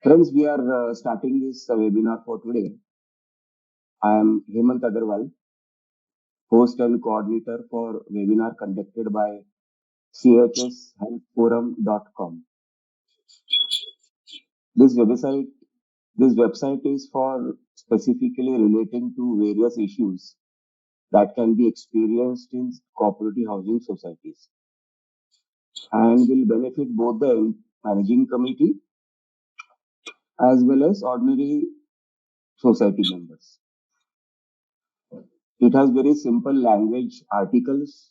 Friends, we are starting this webinar for today. I am Hemant Agarwal, host and coordinator for webinar conducted by chshealthforum.com. This website, this website is for specifically relating to various issues that can be experienced in cooperative housing societies and will benefit both the managing committee as well as ordinary society members. It has very simple language articles,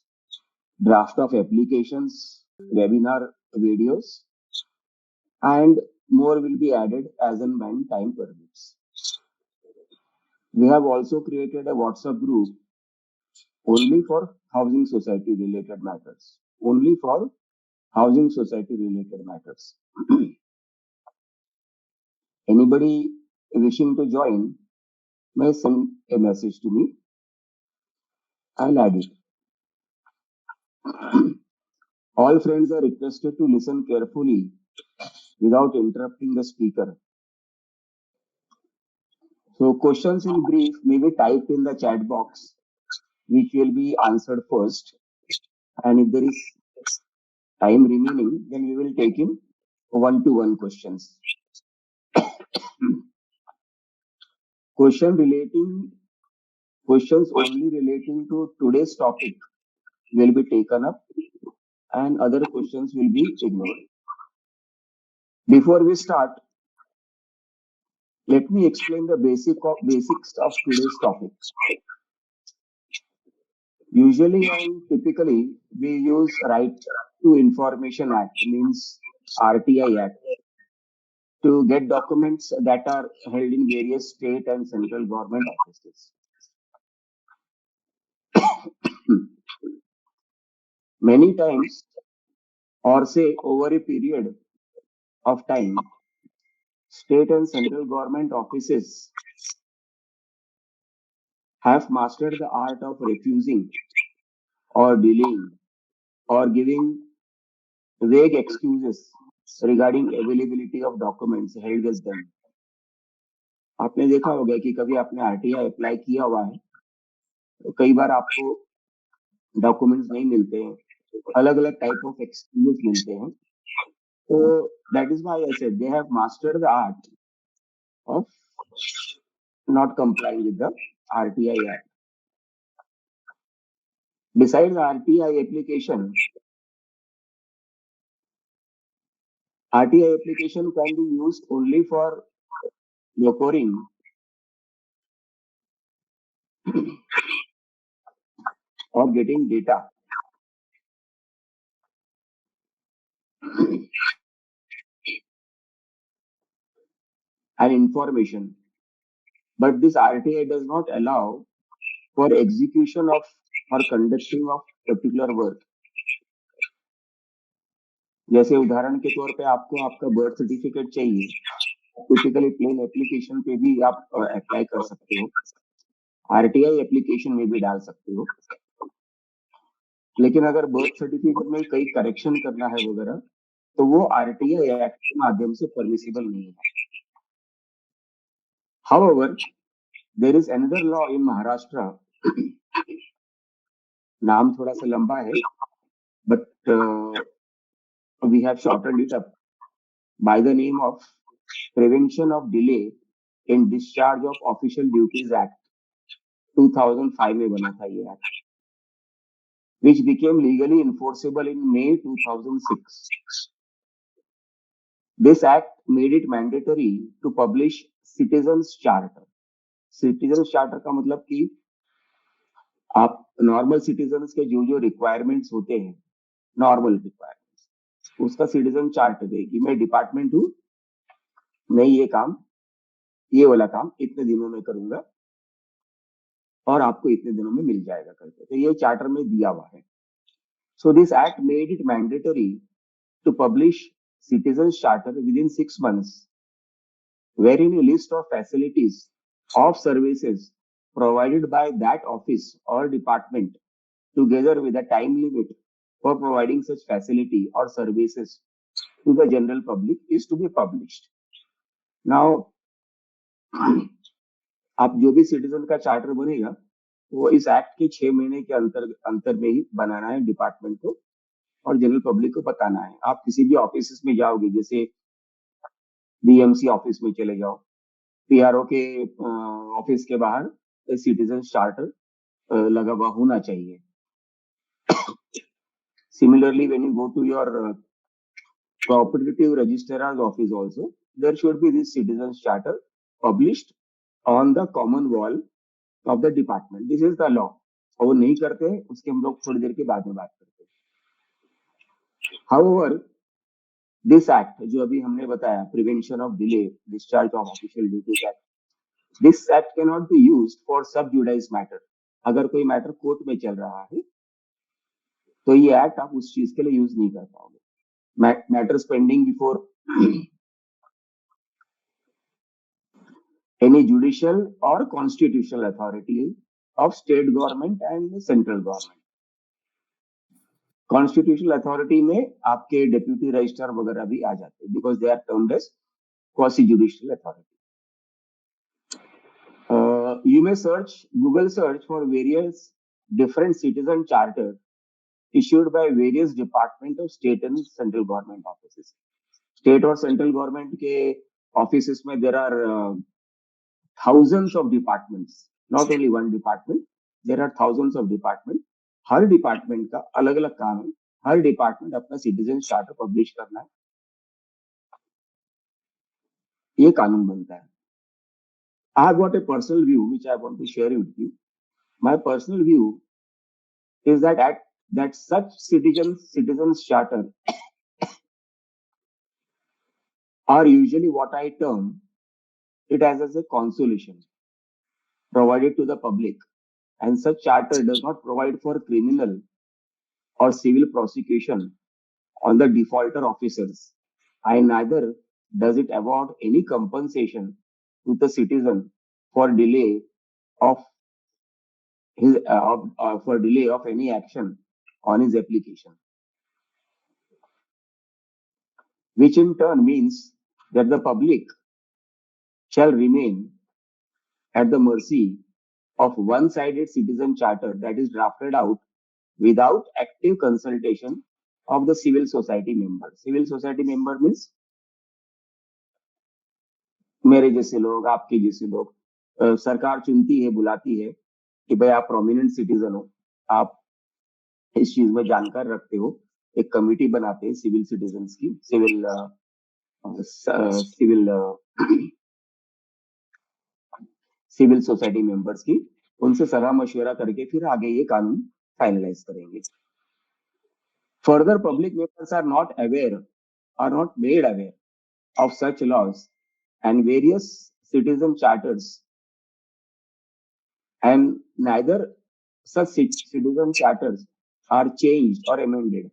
draft of applications, webinar videos, and more will be added as and when time permits. We have also created a WhatsApp group only for housing society related matters. Only for housing society related matters. Anybody wishing to join may send a message to me. I'll add it. All friends are requested to listen carefully without interrupting the speaker. So questions in brief may be typed in the chat box, which will be answered first. And if there is time remaining, then we will take in one-to-one questions. Questions only relating to today's topic will be taken up, and other questions will be ignored. Before we start, let me explain the basics of today's topic. Usually and typically, we use Right to Information Act, means RTI Act, to get documents that are held in various state and central government offices. Many times, or say over a period of time, state and central government offices have mastered the art of refusing or delaying or giving vague excuses regarding availability of documents held with them. आपने देखा होगा कि कभी आपने RTI apply किया हुआ है तो कई बार आपको डॉक्यूमेंट्स नहीं मिलते हैं, अलग अलग टाइप ऑफ एक्सक्यूज मिलते हैं. So that is why I said they have mastered the art of not complying with the RTI Act. Besides RTI application can be used only for procuring or getting data. And information. But this RTI does not allow for execution of or conducting of particular work. जैसे उदाहरण के तौर पे आपको आपका birth certificate चाहिए, typically plane application पे भी आप अप्लाई कर सकते हो, आरटीआई एप्लीकेशन में भी डाल सकते हो. लेकिन अगर बर्थ सर्टिफिकेट में कई करेक्शन करना है वगैरह तो वो आरटीआई एक्ट के माध्यम से परमिसिबल नहीं है. However, there is another law in Maharashtra. नाम थोड़ा सा लंबा है, but we have shortened it up by the name of Prevention of Delay in Discharge of Official Duties Act. 2005 में बना था ये act, which became legally enforceable in May 2006. This act made it mandatory to publish Citizens Charter. Citizens Charter का मतलब कि आप normal citizens के जो जो रिक्वायरमेंट्स होते हैं, नॉर्मल रिक्वायरमेंट्स, उसका सिटीजन चार्ट दे कि मैं डिपार्टमेंट हूं, मैं ये वाला काम इतने दिनों में करूंगा और आपको इतने दिनों में मिल जाएगा करके. तो ये चार्टर में दिया हुआ है. So this act made it mandatory to publish citizen charter within 6 months, wherein a list of facilities of services provided by that office or department together with a time limit for providing such facility or services to the general public is to be published. Now आप जो भी citizen का charter बनेगा वो इस act के 6 महीने के अंतर अंतर में ही बनाना है डिपार्टमेंट को और जनरल पब्लिक को बताना है। आप किसी भी ऑफिस में जाओगे, जैसे डीएमसी ऑफिस में चले जाओ, पीआरओ के ऑफिस के बाहर सिटीजन चार्टर लगा हुआ होना चाहिए। Similarly, when you go to your cooperative registrar's office also, there should be this citizens charter published on the common wall of the department. This is the law. और वो नहीं करते हैं, उसके हम लोग थोड़ी देर के बाद में बात करते हैं। However, this act जो अभी हमने बताया, prevention of delay discharge of official duties act, this act can not be used for सब जुडाइज मैटर। अगर कोई मैटर कोर्ट में चल रहा है तो ये एक्ट आप उस चीज के लिए यूज नहीं कर पाओगे। Matters pending before any judicial or constitutional authority of state government and central government. Constitutional authority में आपके डेप्यूटी रजिस्ट्रार वगैरह भी आ जाते हैं because they are termed as quasi judicial authority. You may search Google search for various different citizen charter issued by various department of state and central government offices. State और central government के offices में there are thousands of departments, not only one department, there are thousands of departments. Her department का अलग अलग काम है, हर department अपना citizen charter publish करना है, ये कानून बनता है। I have got a personal view which I want to share with you. My personal view is that such citizens charter are usually what I term it as a consolation provided to the public, and such charter does not provide for criminal or civil prosecution on the defaulter officers, and neither does it award any compensation to the citizen for delay of for delay of any action on his application, which in turn means that the public shall remain at the mercy of one-sided citizen charter that is drafted out without active consultation of the civil society member. Civil society member means मेरे जैसे लोग, आपके जैसे लोग। सरकार चुनती है, बुलाती है कि भाई आप प्रोमिनेंट सिटीजन हो, आप इस चीज में जानकार रखते हो, एक कमिटी बनाते हैं सिविल सिटीजन्स की, सिविल सिविल सोसाइटी मेंबर्स की, उनसे सलाह मशवरा करके फिर आगे ये कानून फाइनलाइज करेंगे। Further public members are not made aware of such laws and various citizen charters, and neither such citizen charters are changed or amended.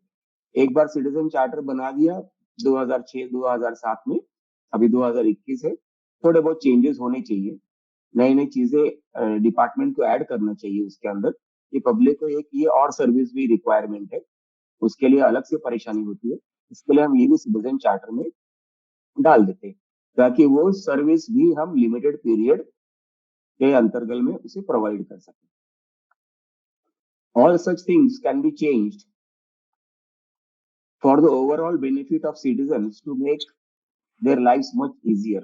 एक बार सिटीजन चार्टर बना दिया 2006-2007 में, अभी 2021 है, थोड़े बहुत चेंजेस होने चाहिए, नई नई चीजें डिपार्टमेंट को ऐड करना चाहिए उसके अंदर। ये पब्लिक को एक ये और सर्विस भी रिक्वायरमेंट है, उसके लिए अलग से परेशानी होती है, इसके लिए हम ये भी सिटीजन चार्टर में डाल देते हैं ताकि वो सर्विस भी हम लिमिटेड पीरियड के अंतर्गत में उसे प्रोवाइड कर सकें। All such things can be changed for the overall benefit of citizens to make their lives much easier.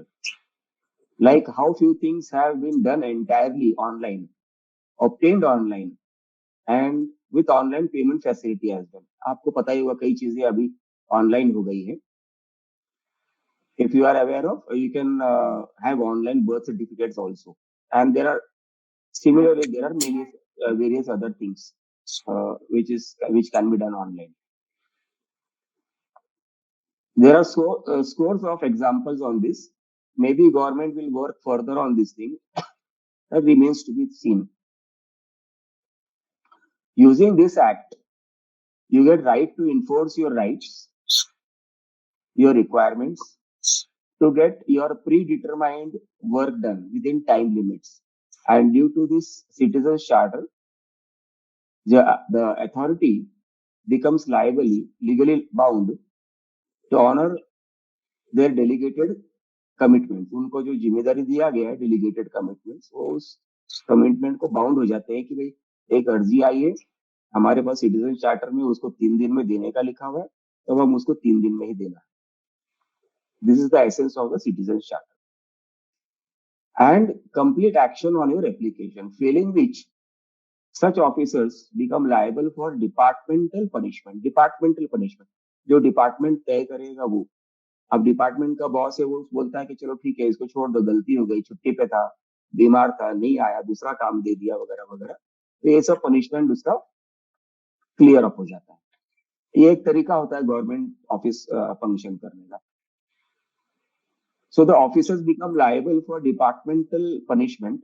Like how few things have been done entirely online, obtained online, and with online payment facility as well. आपको पता ही होगा कई चीजें अभी online हो गई है। If you are aware of, you can have online birth certificates also, and there are similarly there are many various other things which can be done online. There are scores of examples on this. Maybe government will work further on this thing. That remains to be seen. Using this act, you get right to enforce your rights, your requirements, to get your predetermined work done within time limits. And due to this citizens charter, the authority becomes legally bound to honor their delegated commitment, उनको जो जिम्मेदारी दिया गया है delegated commitments, वो उस commitment को bound हो जाते हैं कि भाई एक अर्जी आई है हमारे पास सिटीजन चार्टर में, उसको 3 दिन में देने का लिखा हुआ है, तो हम उसको 3 दिन में ही देना है। This is the essence of the citizen charter. And complete action on your application, failing which such officers become liable for departmental punishment. Departmental punishment, जो डिपार्टमेंट तय करेगा वो। अब डिपार्टमेंट का बॉस है, वो बोलता है कि चलो ठीक है इसको छोड़ दो, गलती हो गई, छुट्टी पे था, बीमार था, नहीं आया, दूसरा काम दे दिया वगैरह वगैरह, तो ये सब पनिशमेंट उसका क्लियर अप हो जाता है। ये एक तरीका होता है गवर्नमेंट ऑफिस फंक्शन करने का। So the officers become liable for departmental punishment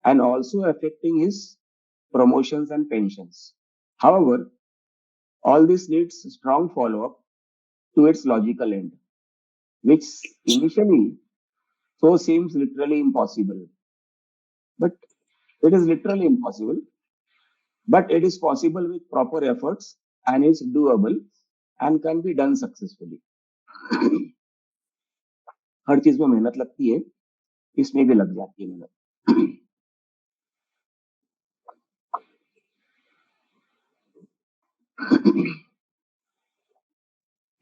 and also affecting his promotions and pensions. However, all this needs strong follow-up to its logical end, which initially so seems literally impossible. But it is literally impossible, but it is possible with proper efforts and is doable and can be done successfully. हर चीज में मेहनत लगती है, इसमें भी लग जाती है मेहनत।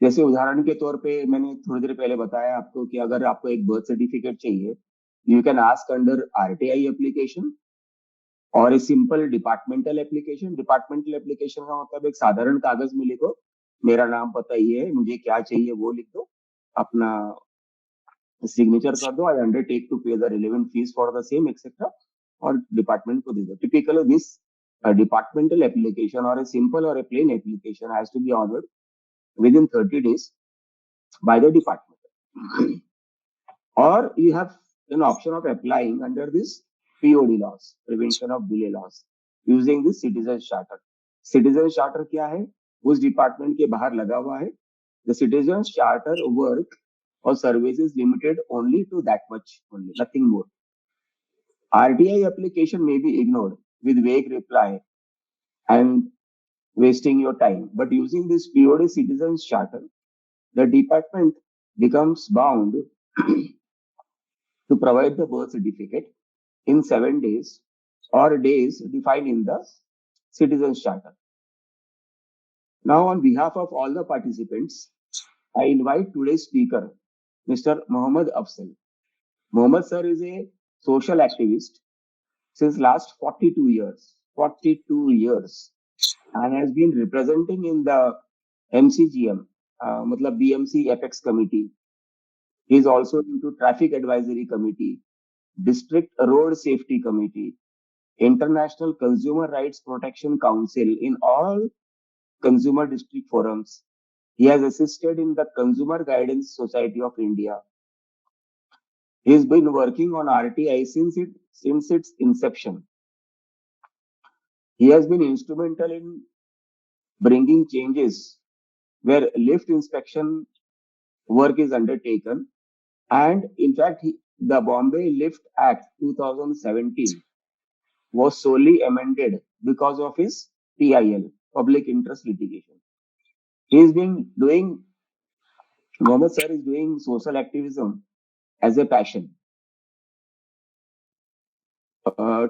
जैसे उदाहरण के तौर पे मैंने थोड़ी देर पहले बताया आपको कि अगर आपको एक बर्थ सर्टिफिकेट चाहिए, you can ask under RTI application और a simple departmental application. Departmental application का मतलब एक साधारण कागज में लिखो, मेरा नाम पता ये है, मुझे क्या चाहिए वो लिख दो, अपना सिग्नेचर कर दो, आई अंडरटेक टू पे the relevant fees for the same etcetera, और डिपार्टमेंट को दे दो। Typically this departmental application or a simple or a plain application has to be honored within 30 days by the department. Or you have an option of applying under this POD laws, prevention of delay laws, using this citizen charter. Citizen charter क्या है? उस department के बाहर लगा हुआ है। The citizen charter work or service is limited only to that much only, nothing more. RTI application may be ignored with vague reply and wasting your time, but using this POD citizens charter, the department becomes bound to provide the birth certificate in 7 days or days defined in the citizens charter. Now, on behalf of all the participants, I invite today's speaker, Mr. Mohammad Afzal. Mohammad sir is a social activist since last 42 years, and has been representing in the MCGM, matlab BMC Apex Committee. He is also into Traffic Advisory Committee, District Road Safety Committee, International Consumer Rights Protection Council, in all consumer district forums. He has assisted in the Consumer Guidance Society of India. He has been working on RTI since its inception. He has been instrumental in bringing changes where lift inspection work is undertaken. And in fact, the Bombay Lift Act 2017 was solely amended because of his PIL, public interest litigation. Mohammed sir is doing social activism as a passion.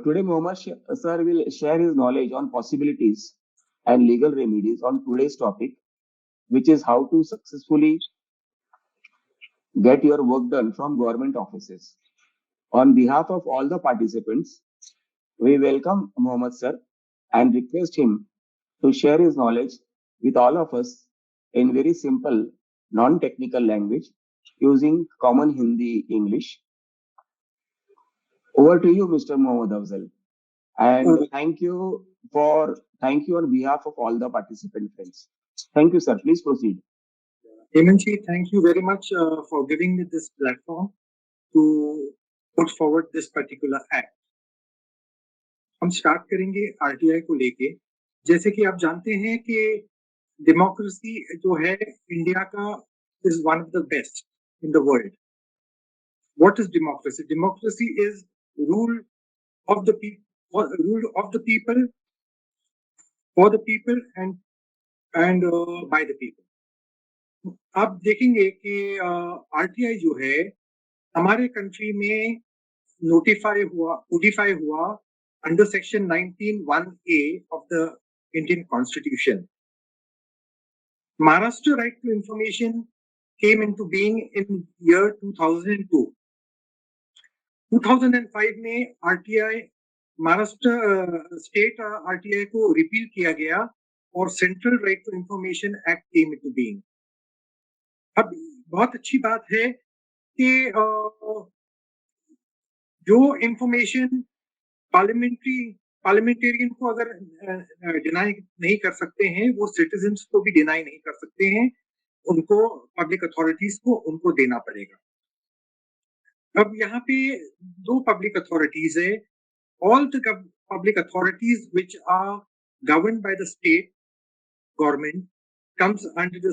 Today, Mohammed sir will share his knowledge on possibilities and legal remedies on today's topic, which is how to successfully get your work done from government offices. On behalf of all the participants, we welcome Mohammed sir and request him to share his knowledge with all of us in very simple, non-technical language using common Hindi English. Over to you, Mr. Mohammad Afzal. And thank you on behalf of all the participant friends. Thank you, sir. Please proceed. Hemanji, thank you very much for giving me this platform to put forward this particular act. हम start करेंगे RTI को लेके। जैसे कि आप जानते हैं कि डेमोक्रेसी जो है इंडिया का is one of the best in the world. What is democracy? Democracy is rule of the people for the people and by the people. आप देखेंगे कि आरटीआई जो है हमारे कंट्री में नोटिफाई हुआ under section 19(1)(a) of the Indian Constitution. Maharashtra Right to Information came into being in year 2002. 2005 में RTI Maharashtra state RTI को रिपील किया गया और central right to information act came into being. अब बहुत अच्छी बात है कि जो इंफॉर्मेशन पार्लियामेंटेरियन को अगर डिनाई नहीं कर सकते हैं, वो सिटीजन्स को भी डिनाई नहीं कर सकते हैं, उनको पब्लिक अथॉरिटीज को उनको देना पड़ेगा। अब यहाँ पे दो पब्लिक अथॉरिटीज है। All the public authorities which are governed by the state government comes under the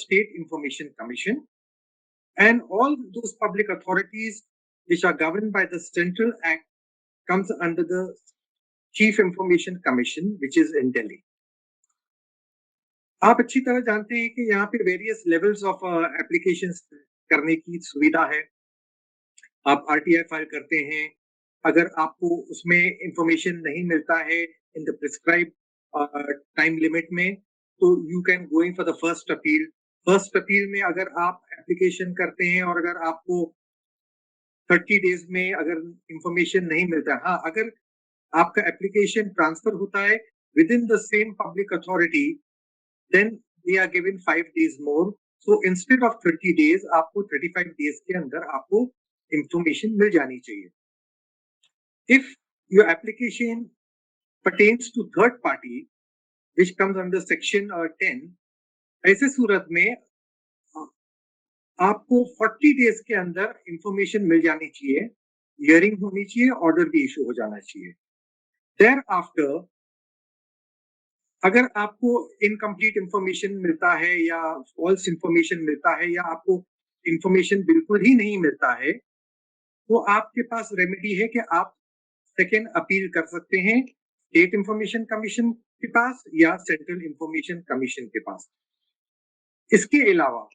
State Information Commission, and all those public authorities which are governed by the Central Act comes under the Chief Information Commission, which is in Delhi. आप अच्छी तरह जानते हैं कि यहाँ पे various levels of applications करने की सुविधा है। आप RTI फाइल करते हैं, अगर आपको उसमें इंफॉर्मेशन नहीं मिलता है in the prescribe time limit में, तो you can going for the first appeal. First appeal में अगर आप एप्लीकेशन करते हैं और अगर आपको 30 डेज में अगर इंफॉर्मेशन नहीं मिलता, हाँ, अगर आपका एप्लीकेशन ट्रांसफर होता है within the same public authority, then they are given 5 days more. सो इंस्टेड ऑफ 30 days आपको 35 days के अंदर आपको इंफॉर्मेशन मिल जानी चाहिए। If your application pertains to third party, which comes under section 10, ऐसे सूरत में आपको 40 days के अंदर इंफॉर्मेशन मिल जानी चाहिए, हियरिंग होनी चाहिए, ऑर्डर भी इशू हो जाना चाहिए। Thereafter, अगर आपको इनकम्प्लीट इंफॉर्मेशन मिलता है या फॉल्स इंफॉर्मेशन मिलता है या आपको इंफॉर्मेशन बिल्कुल ही नहीं मिलता है, तो आपके पास रेमेडी है कि आप सेकेंड अपील कर सकते हैं स्टेट इंफॉर्मेशन कमीशन के पास या सेंट्रल इंफॉर्मेशन कमीशन के पास। इसके अलावा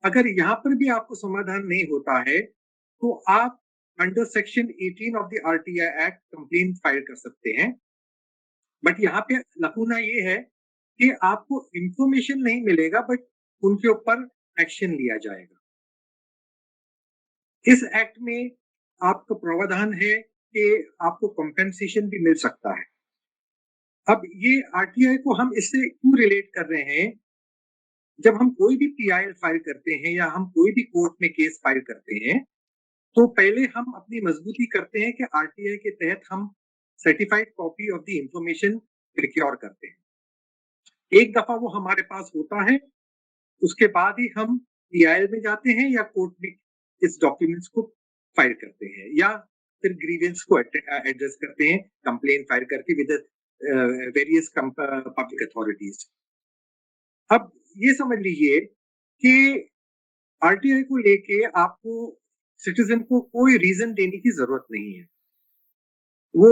अगर यहाँ पर भी आपको समाधान नहीं होता है, तो आप under section 18 of the RTI act complain file कर सकते हैं। बट यहाँ पे लकूना ये है कि आपको इंफॉर्मेशन नहीं मिलेगा, बट उनके ऊपर एक्शन लिया जाएगा। इस एक्ट में आपका प्रावधान है कि आपको कंपेंसेशन भी मिल सकता है। अब ये RTI को हम इससे क्यों रिलेट कर रहे हैं? जब हम कोई भी PIL फाइल करते हैं या हम कोई भी कोर्ट में केस फाइल करते हैं, तो पहले हम अपनी मजबूती करते हैं कि RTI के तहत हम certified copy of the information procure करते हैं। एक दफा वो हमारे पास होता है, उसके बाद ही हम PIL में जाते हैं या कोर्ट में इस डॉक्यूमेंट्स को फाइल करते हैं या फिर ग्रीवेंस को एड्रेस करते हैं, कंप्लेन फाइल करके विद वेरियस पब्लिक अथॉरिटीज। अब ये समझ लीजिए कि RTI को लेके आपको सिटीजन को कोई रीजन देने की जरूरत नहीं है। वो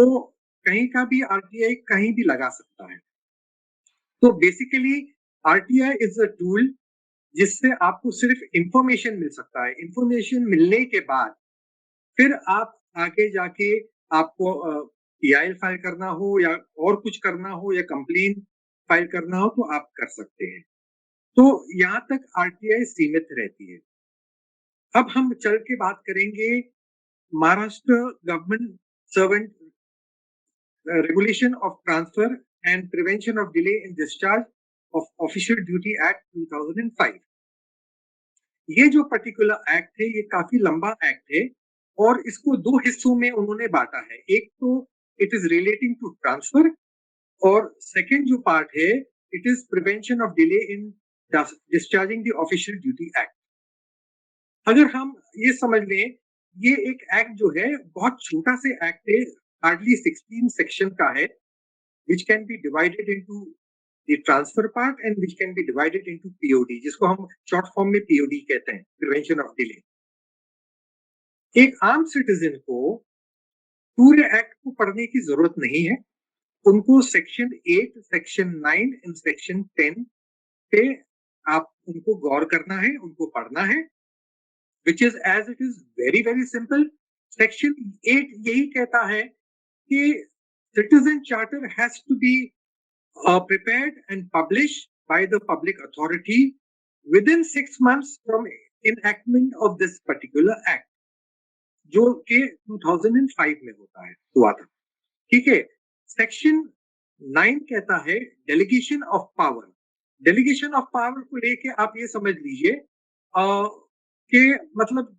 कहीं का भी RTI कहीं भी लगा सकता है। तो basically RTI is a tool जिससे आपको सिर्फ इंफॉर्मेशन मिल सकता है। इंफॉर्मेशन मिलने के बाद फिर आप आगे जाके आपको PIL फाइल करना हो या और कुछ करना हो या कंप्लेन फाइल करना हो, तो आप कर सकते हैं। तो यहाँ तक RTI सीमित रहती है। अब हम चल के बात करेंगे Maharashtra government servant regulation of transfer and prevention of delay in discharge of official duty act 2005। ये जो पर्टिकुलर एक्ट है, ये काफी लंबा एक्ट है और इसको दो हिस्सों में उन्होंने बांटा है। एक तो it is relating to transfer और सेकेंड जो पार्ट है, it is prevention of delay in discharging the official duty act. अगर हम ये समझ लें, ये एक एक्ट जो है बहुत छोटा से एक्ट है, हार्डली 16 सेक्शन का है, which can be divided into the transfer part and which can be divided into POD, जिसको हम शॉर्ट फॉर्म में POD कहते हैं, प्रिवेंशन ऑफ डिले। एक आम सिटीजन को पूरे एक्ट को पढ़ने की जरूरत नहीं है। उनको सेक्शन 8, सेक्शन 9 एंड सेक्शन 10 पे आप उनको गौर करना है, उनको पढ़ना है। which is as it is very very simple. Section 8 यही कहता है कि citizen charter has to be prepared and published by the public authority within 6 months from enactment of this particular act, जो कि 2005 में हुआ था। ठीक है। सेक्शन 9 कहता है delegation of power. Delegation of power को लेके आप ये समझ लीजिए कि मतलब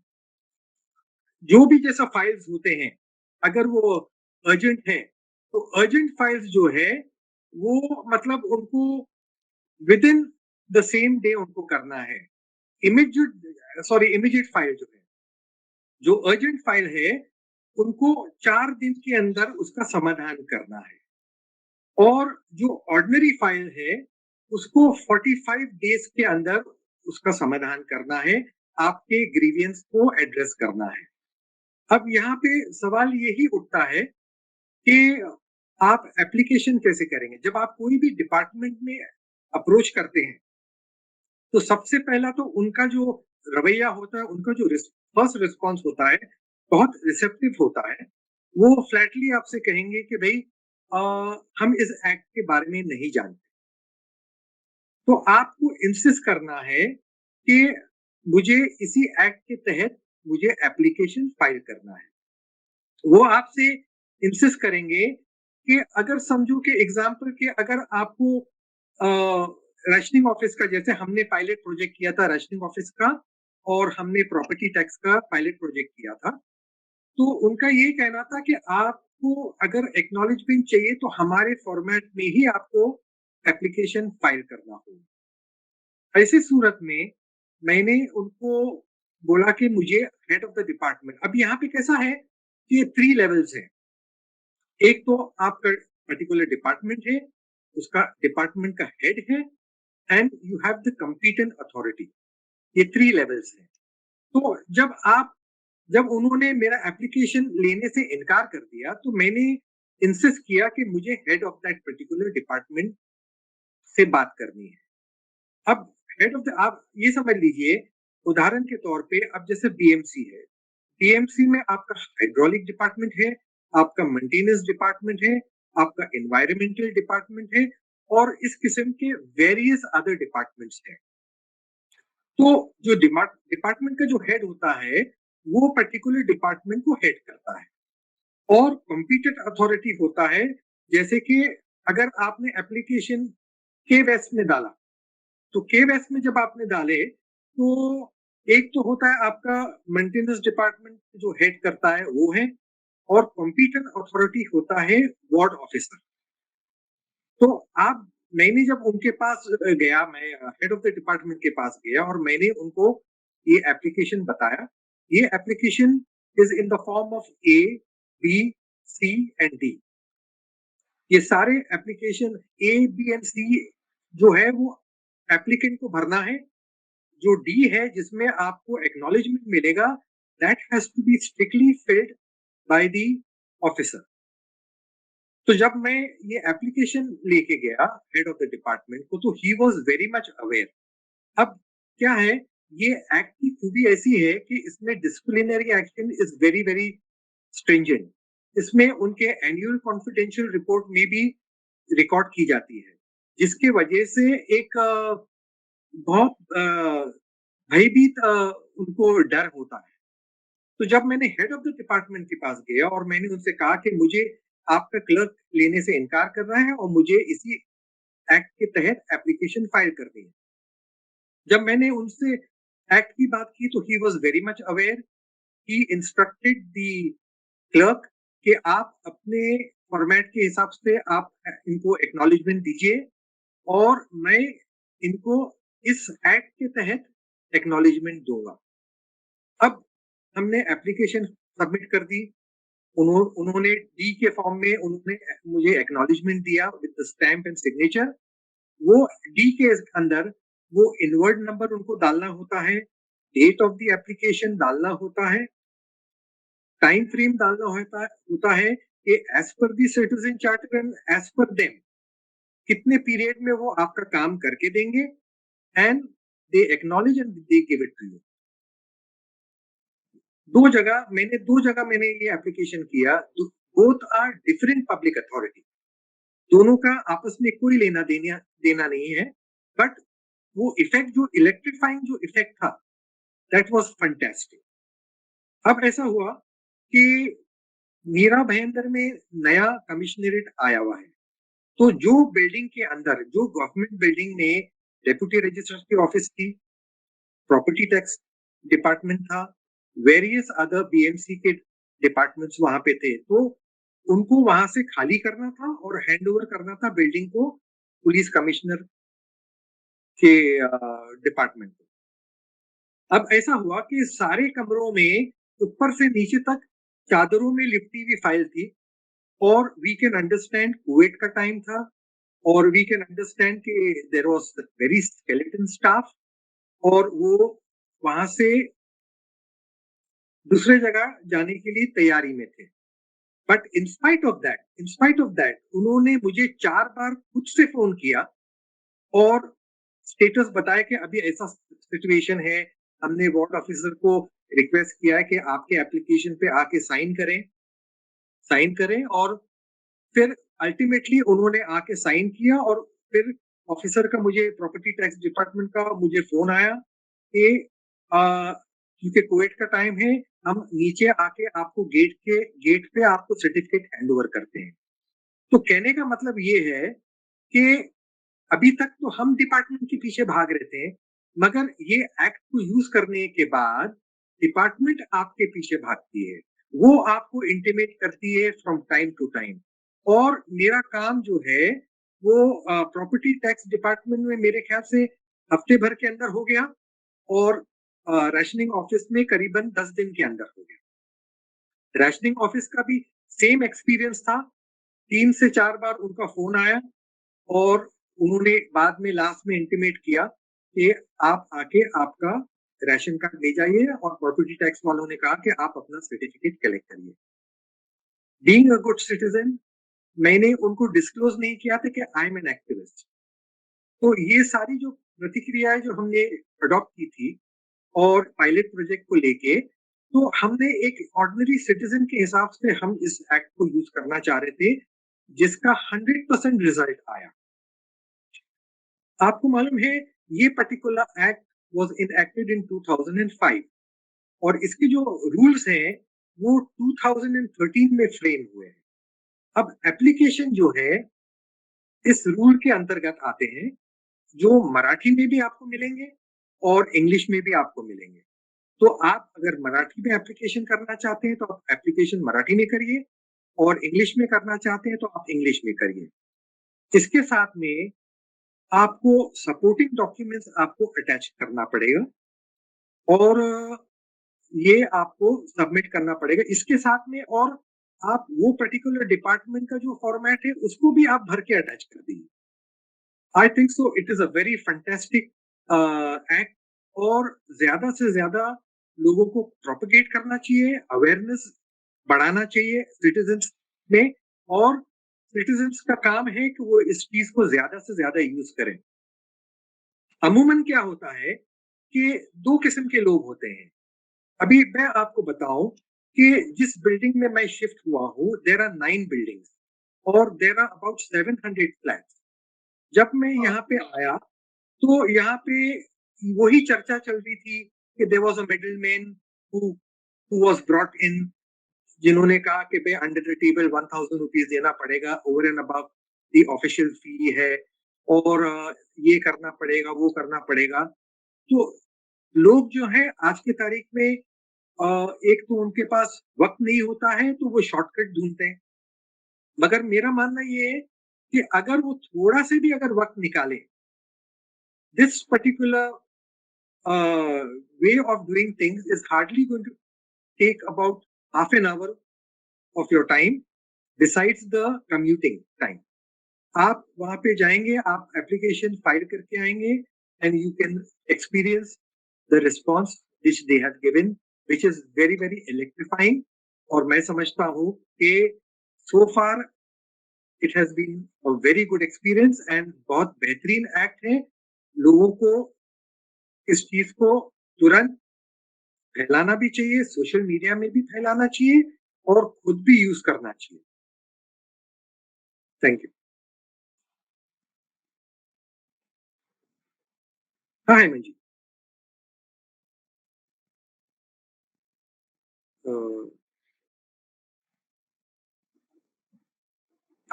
जो भी जैसा फाइल्स होते हैं, अगर वो अर्जेंट है तो अर्जेंट फाइल्स जो है वो मतलब उनको with in the same day उनको करना है। इमीडिएट फाइल जो है, जो अर्जेंट फाइल है उनको 4 दिन के अंदर उसका समाधान करना है, और जो ऑर्डिनरी फाइल है उसको 45 डेज के अंदर उसका समाधान करना है, आपके ग्रीवियंस को एड्रेस करना है। अब यहाँ पे सवाल यही उठता है कि आप एप्लीकेशन कैसे करेंगे। जब आप कोई भी डिपार्टमेंट में अप्रोच करते हैं तो सबसे पहला तो उनका जो रवैया होता है, उनका जो फर्स्ट रिस्पॉन्स होता है बहुत रिसेप्टिव होता है। वो फ्लैटली आपसे कहेंगे कि भाई हम इस एक्ट के बारे में नहीं जानते। तो आपको इंसिस्ट करना है कि मुझे इसी एक्ट के तहत मुझे एप्लीकेशन फाइल करना है। वो आपसे इंसिस्ट करेंगे कि अगर समझो कि एग्जाम्पल के अगर आपको रशनिंग ऑफिस का, जैसे हमने पायलट प्रोजेक्ट किया था रशनिंग ऑफिस का, और हमने प्रॉपर्टी टैक्स का पायलट प्रोजेक्ट किया था, तो उनका ये कहना था कि आपको अगर एक्नॉलेजमेंट चाहिए तो हमारे फॉर्मेट में ही आपको एप्लीकेशन फाइल करना होगा। ऐसी सूरत में मैंने उनको बोला कि मुझे हेड ऑफ द डिपार्टमेंट, अब यहाँ पे कैसा है कि 3 लेवल्स हैं। एक तो आपका पर्टिकुलर डिपार्टमेंट है, उसका डिपार्टमेंट का हेड है, and you have the competent authority. ये 3 लेवल्स हैं। तो जब उन्होंने मेरा एप्लीकेशन लेने से इनकार कर दिया तो मैंने इंसिस्ट किया कि मुझे head of that particular department से बात करनी है। अब हेड ऑफ द, आप ये समझ लीजिए उदाहरण के तौर पे, अब जैसे बीएमसी है, बीएमसी में आपका हाइड्रोलिक डिपार्टमेंट है, आपका मेंटेनेंस डिपार्टमेंट है, आपका एनवायरमेंटल डिपार्टमेंट है, और इस किस्म के वेरियस अदर डिपार्टमेंट्स हैं। तो जो डिपार्टमेंट का जो हेड होता है वो पर्टिकुलर डिपार्टमेंट को हेड करता है, और कॉम्पिटेंट अथॉरिटी होता है, जैसे कि अगर आपने एप्लीकेशन के वेस्ट में डाला, तो के वेस्ट में जब आपने डाले तो एक तो होता है आपका मेंटेनेंस डिपार्टमेंट जो हेड करता है वो है, और कॉम्पिटेंट अथॉरिटी होता है वार्ड ऑफिसर। तो मैंने जब उनके पास गया, मैं हेड ऑफ द डिपार्टमेंट के पास गया और मैंने उनको ये एप्लीकेशन बताया। ये application is in the form of A, B, C and D. ये सारे application A, B and C जो है वो एप्लीकेंट को भरना है। जो डी है जिसमें आपको एक्नॉलेजमेंट मिलेगा, that has to be strictly filled by the officer. तो जब मैं ये एप्लीकेशन लेके गया हेड ऑफ द डिपार्टमेंट को, तो he was very much aware. अब क्या है, ये एक्ट की खूबी ऐसी है कि इसमें disciplinary action is very very stringent. इसमें उनके एनुअल कॉन्फिडेंशियल रिपोर्ट में भी रिकॉर्ड की जाती है, जिसके वजह से एक बहुत भयभीत उनको डर होता है। तो जब मैंने हेड ऑफ द डिपार्टमेंट के पास गया और मैंने उनसे कहा कि मुझे आपका क्लर्क लेने से इनकार कर रहा है और मुझे इसी एक्ट के तहत एप्लीकेशन फाइल करनी है। जब मैंने उनसे एक्ट की बात की तो he was very much aware. He instructed the clerk कि आप अपने फॉर्मेट के हिसाब से आप इनको एक्नॉलेजमेंट दीजिए, और मैं इनको इस एक्ट के तहत एक्नॉलेजमेंट दूंगा। अब हमने एप्लीकेशन सबमिट कर दी। उन्होंने डी के फॉर्म में उन्होंने मुझे एक्नॉलेजमेंट दिया with the stamp and signature. वो डी के अंदर वो इनवर्ड नंबर उनको डालना होता है, डेट ऑफ द एप्लीकेशन डालना होता है, टाइम फ्रेम डालना होता है कि as per the citizen charter and as per them कितने पीरियड में वो आपका काम करके देंगे, and they acknowledge and they give it to you. दो जगह मैंने ये एप्लीकेशन किया। Both are different public authority, दोनों का आपस में कोई लेना देना नहीं है, बट वो इफेक्ट, जो इलेक्ट्रीफाइंग जो इफेक्ट था, दैट वाज फैंटास्टिक। अब ऐसा हुआ कि मीरा भयंदर में नया कमिश्नरेट आया हुआ है, तो जो बिल्डिंग के अंदर, जो गवर्नमेंट बिल्डिंग में डेप्यूटी रजिस्ट्रार की ऑफिस थी, प्रॉपर्टी टैक्स डिपार्टमेंट था, वेरियस अदर बीएमसी के डिपार्टमेंट्स वहां पे थे, तो उनको वहां से खाली करना था और हैंड ओवर करना था बिल्डिंग को पुलिस कमिश्नर के डिपार्टमेंट को। अब ऐसा हुआ कि सारे कमरों में ऊपर से नीचे तक चादरों में लिपटी हुई फाइल थी, और वी कैन अंडरस्टैंड कोविड का टाइम था, और वी कैन अंडरस्टैंड कि there was very skeleton staff, और वो वहां से दूसरे जगह जाने के लिए तैयारी में थे। But in spite of that उन्होंने मुझे 4 बार खुद से फोन किया और स्टेटस बताया कि अभी ऐसा सिचुएशन है, हमने वार्ड ऑफिसर को रिक्वेस्ट किया है कि आपके एप्लीकेशन पे आके साइन करें, और फिर अल्टीमेटली उन्होंने आके साइन किया, और फिर ऑफिसर का, मुझे प्रॉपर्टी टैक्स डिपार्टमेंट का मुझे फोन आया कि क्योंकि कोविड का टाइम है, हम नीचे आके आपको गेट पे आपको सर्टिफिकेट हैंड ओवर करते हैं। तो कहने का मतलब ये है कि अभी तक तो हम डिपार्टमेंट के पीछे भाग रहे थे, मगर ये एक्ट को यूज करने के बाद डिपार्टमेंट आपके पीछे भागती है, वो आपको इंटीमेट करती है फ्रॉम टाइम टू टाइम। और मेरा काम जो है वो प्रॉपर्टी टैक्स डिपार्टमेंट में मेरे ख्याल से हफ्ते भर के अंदर हो गया, और रैशनिंग ऑफिस में करीबन 10 दिन के अंदर हो गया। रैशनिंग ऑफिस का भी सेम एक्सपीरियंस था, 3 से 4 बार उनका फोन आया, और उन्होंने बाद में लास्ट में इंटीमेट किया कि आप आके आपका राशन कार्ड ले जाइए, और प्रॉपर्टी टैक्स वालों ने कहा कि आप अपना सर्टिफिकेट कलेक्ट करिए। बीइंग अ गुड सिटीजन, मैंने उनको डिस्क्लोज नहीं किया था कि आई एम एन एक्टिविस्ट। तो ये सारी जो प्रतिक्रियाएं जो हमने अडॉप्ट की थी और पायलट प्रोजेक्ट को लेके, तो हमने एक ऑर्डिनरी सिटीजन के हिसाब से हम इस एक्ट को यूज करना चाह रहे थे, जिसका 100% रिजल्ट आया। आपको मालूम है, ये पर्टिकुलर एक्ट वाज इनएक्टेड इन 2005, और इसके जो रूल्स हैं वो 2013 में फ्रेम हुए हैं। अब एप्लीकेशन जो है इस रूल के अंतर्गत आते हैं, जो मराठी में भी आपको मिलेंगे और इंग्लिश में भी आपको मिलेंगे। तो आप अगर मराठी में एप्लीकेशन करना चाहते हैं तो आप एप्लीकेशन मराठी में करिए, और इंग्लिश में करना चाहते हैं तो आप इंग्लिश में करिए। इसके साथ में आपको सपोर्टिंग डॉक्यूमेंट्स आपको अटैच करना पड़ेगा, और ये आपको सबमिट करना पड़ेगा इसके साथ में, और आप वो पर्टिकुलर डिपार्टमेंट का जो फॉर्मेट है उसको भी आप भर के अटैच कर दीजिए। I think so it is a very fantastic act, और ज्यादा से ज्यादा लोगों को प्रोपेगेट करना चाहिए, अवेयरनेस बढ़ाना चाहिए सिटीजन्स में, और सिटीजन्स का काम है कि वो इस चीज को ज्यादा से ज्यादा यूज करें। अमूमन क्या होता है कि दो किस्म के लोग होते हैं। अभी मैं आपको बताऊं कि जिस बिल्डिंग में मैं शिफ्ट हुआ हूँ, देर आर 9 बिल्डिंग्स, और देर आर अबाउट 700 फ्लैट्स। जब मैं यहाँ पे आया तो यहाँ पे वही चर्चा चल रही थी कि there was a middleman who was brought in, जिन्होंने कहा कि भाई अंडर द टेबल 1000 रुपीज देना पड़ेगा, over and above the official fee है, और ये करना पड़ेगा, वो करना पड़ेगा। तो लोग जो है आज की तारीख में, एक तो उनके पास वक्त नहीं होता है तो वो शॉर्टकट ढूंढते हैं, मगर मेरा मानना ये है कि अगर वो थोड़ा से भी अगर वक्त निकाले, this particular way of doing things is hardly going to take about half an hour of your time besides the commuting time. आप वहां पे जाएंगे, आप एप्लीकेशन फाइल करके आएंगे, and you can experience the response which they have given, which is very very electrifying. और मैं समझता हूँ कि so far it has been a very good experience, and बहुत बेहतरीन एक्ट है। लोगों को इस चीज को तुरंत फैलाना भी चाहिए, सोशल मीडिया में भी फैलाना चाहिए और खुद भी यूज करना चाहिए। Thank you. हाँ, हेमंत जी। अ,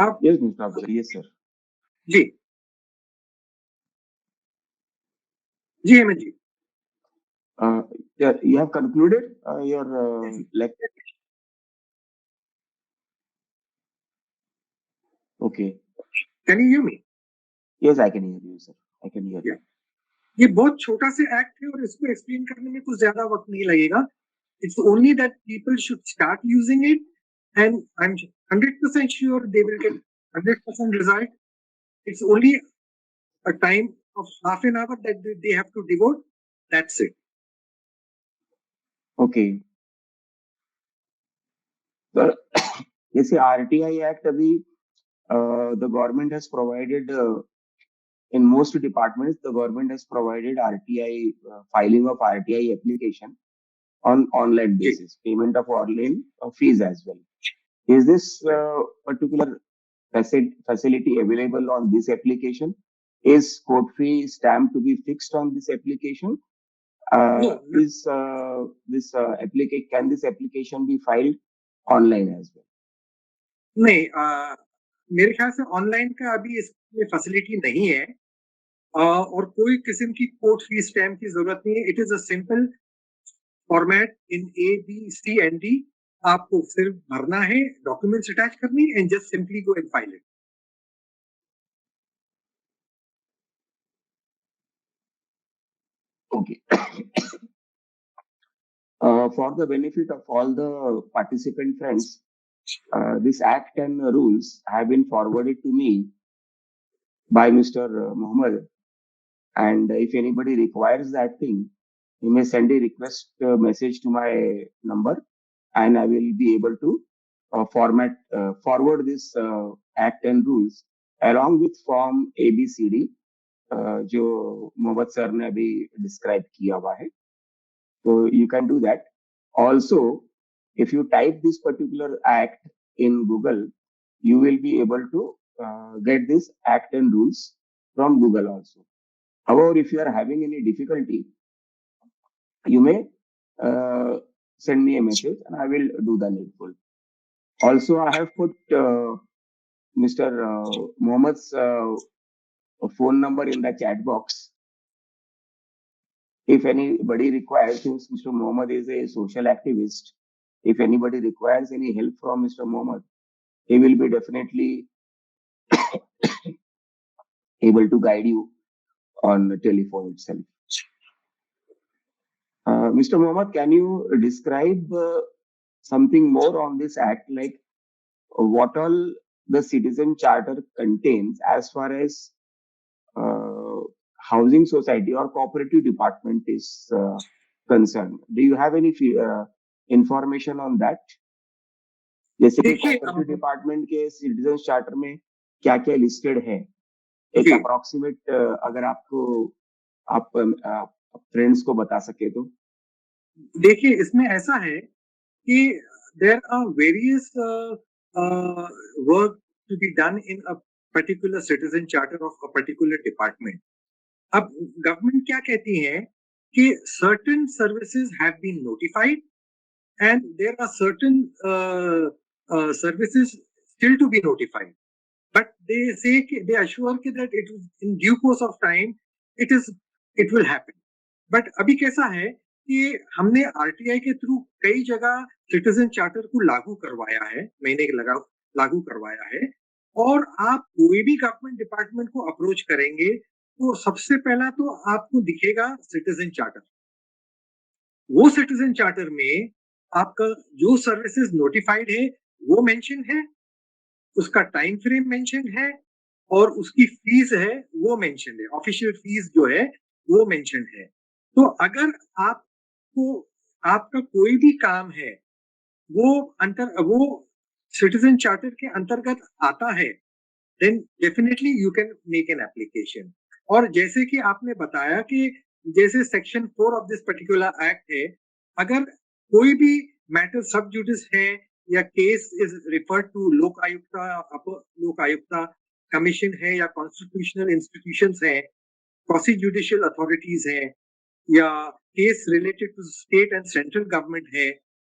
आप Yes, Mr. Afzal. Yes, sir. जी, जी Hemant ji. Uh, yeah, you have concluded your lecture. Okay. Can you hear me? Yes, I can hear you, sir. I can hear या you. ये बहुत छोटा सा एक्ट है और इसको एक्सप्लेन करने में कुछ ज्यादा वक्त नहीं लगेगा। It's only that people should start using it and I am 100% sure they will get 100% result. It's only a time of half an hour that they have to devote. That's it. Okay. Sir, जैसे RTI Act अभी the government has provided in most departments the government has provided RTI filing of RTI application on online जी basis, payment of online fees as well. Is this particular facility available on this application? Is court fee stamp to be fixed on this application? No Is this application can this application be filed online as well? नहीं मेरे ख्याल से online का अभी इसमें facility नहीं है और कोई किस्म की कोर्ट फी स्टैम्प की जरूरत नहीं है। It is a simple format in ABCD। आपको सिर्फ भरना है, डॉक्यूमेंट्स अटैच करनी and just simply go and file it. Okay. For the benefit of all the participant friends, this act and rules have been forwarded to me by Mr. Mohammed. And if anybody requires that thing, he may send a request message to my number, and I will be able to forward this act and rules along with form ABCD जो Mohammad sir ने अभी describe किया हुआ है. So you can do that. Also, if you type this particular act in Google, you will be able to get this act and rules from Google also. However, if you are having any difficulty, you may send me a message and I will do the needful. Also, I have put Mr. Mohammad's phone number in the chat box. If anybody requires, since Mr. Mohammed is a social activist, if anybody requires any help from Mr. Mohammed, he will be definitely able to guide you on the telephone itself. Mr. Mohammed, can you describe something more on this act, like what all the citizen charter contains as far as uh, housing society or cooperative department is concerned? Do you have any information on that? जैसे कि देखिए cooperative department के citizen charter में क्या क्या listed है, एक जी approximate अगर आपको आप फ्रेंड्स को बता सके तो. देखिए इसमें ऐसा है कि there are various work to be done in a particular citizen charter of a particular department. अब गवर्नमेंट क्या कहती है कि certain services have been notified and there are certain services still to be notified, but they say they assure that it is in due course of time it will happen। but अभी कैसा है कि हमने RTI के through कई जगह citizen charter को लागू करवाया है, मैंने लागू करवाया है। और आप कोई भी गवर्नमेंट डिपार्टमेंट को अप्रोच करेंगे तो सबसे पहला तो आपको दिखेगा सिटीजन चार्टर। वो सिटीजन चार्टर में आपका जो सर्विसेज नोटिफाइड है वो मेंशन है, उसका टाइम फ्रेम मेंशन है और उसकी फीस है वो मेंशन है, ऑफिशियल फीस जो है वो मेंशन है। तो अगर आपको आपका कोई भी काम है वो सिटीजन चार्टर के अंतर्गत आता है, then definitely you can make an application. और जैसे कि आपने बताया कि जैसे section 4 of this particular act है अगर कोई भी मैटर सब जुडिस है या केस इज रेफर्ड टू लोक आयुक्ता कमीशन है या कॉन्स्टिट्यूशनल इंस्टीट्यूशंस है, क्वासी जुडिशियल अथॉरिटीज है, या case related to state and central government है,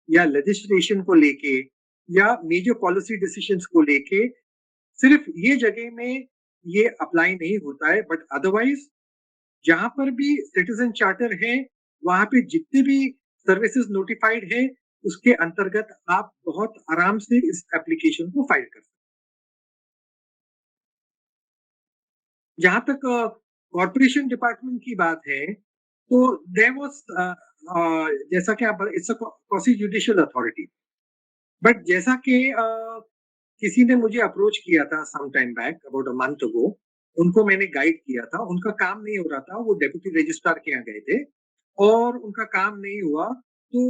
या लेजिस्लेशन को लेके, या मेजर पॉलिसी डिसीजंस को लेके, सिर्फ ये जगह में ये अप्लाई नहीं होता है, बट अदरवाइज जहां पर भी सिटीजन चार्टर है वहां पे जितने भी सर्विसेज नोटिफाइड है उसके अंतर्गत आप बहुत आराम से इस एप्लीकेशन को फाइल कर सकते हैं। जहां तक कॉर्पोरेशन डिपार्टमेंट की बात है तो देयर वाज जैसा कि आप it's a quasi judicial authority, but जैसा कि किसी ने मुझे अप्रोच किया था some time back about a month ago, उनको मैंने गाइड किया था, उनका काम नहीं हो रहा था, वो डेप्यूटी रजिस्ट्रार के यहाँ गए थे और उनका काम नहीं हुआ, तो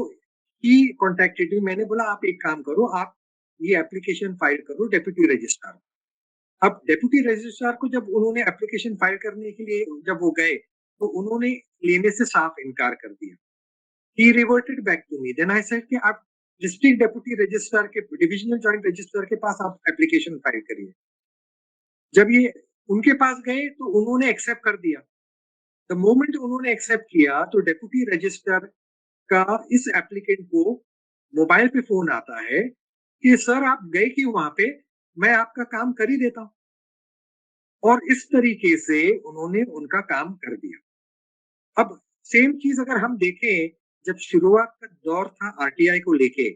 ही कॉन्टेक्टेड मी। मैंने बोला आप एक काम करो, आप ये एप्लीकेशन फाइल करो डेप्यूटी रजिस्ट्रार। अब डेप्यूटी रजिस्ट्रार को जब उन्होंने एप्लीकेशन फाइल करने के लिए जब वो गए तो उन्होंने लेने से साफ इनकार कर दिया। He reverted back to me. Then I said कि आप डिस्ट्रिक्ट डेप्यूटी रजिस्ट्रार के डिविजनल जॉइंट रजिस्ट्रार के पास आप एप्लीकेशन फाइल करिए। जब ये उनके पास गए तो उन्होंने एक्सेप्ट कर दिया। द मोमेंट उन्होंने एक्सेप्ट किया तो डेप्यूटी रजिस्ट्रार का इस एप्लीकेंट को मोबाइल पे फोन आता है कि सर आप गए क्यों वहां पे, मैं आपका काम कर ही देता हूँ। और इस तरीके से उन्होंने उनका काम कर दिया। अब सेम चीज अगर हम देखें, जब शुरुआत का दौर था आरटीआई को लेके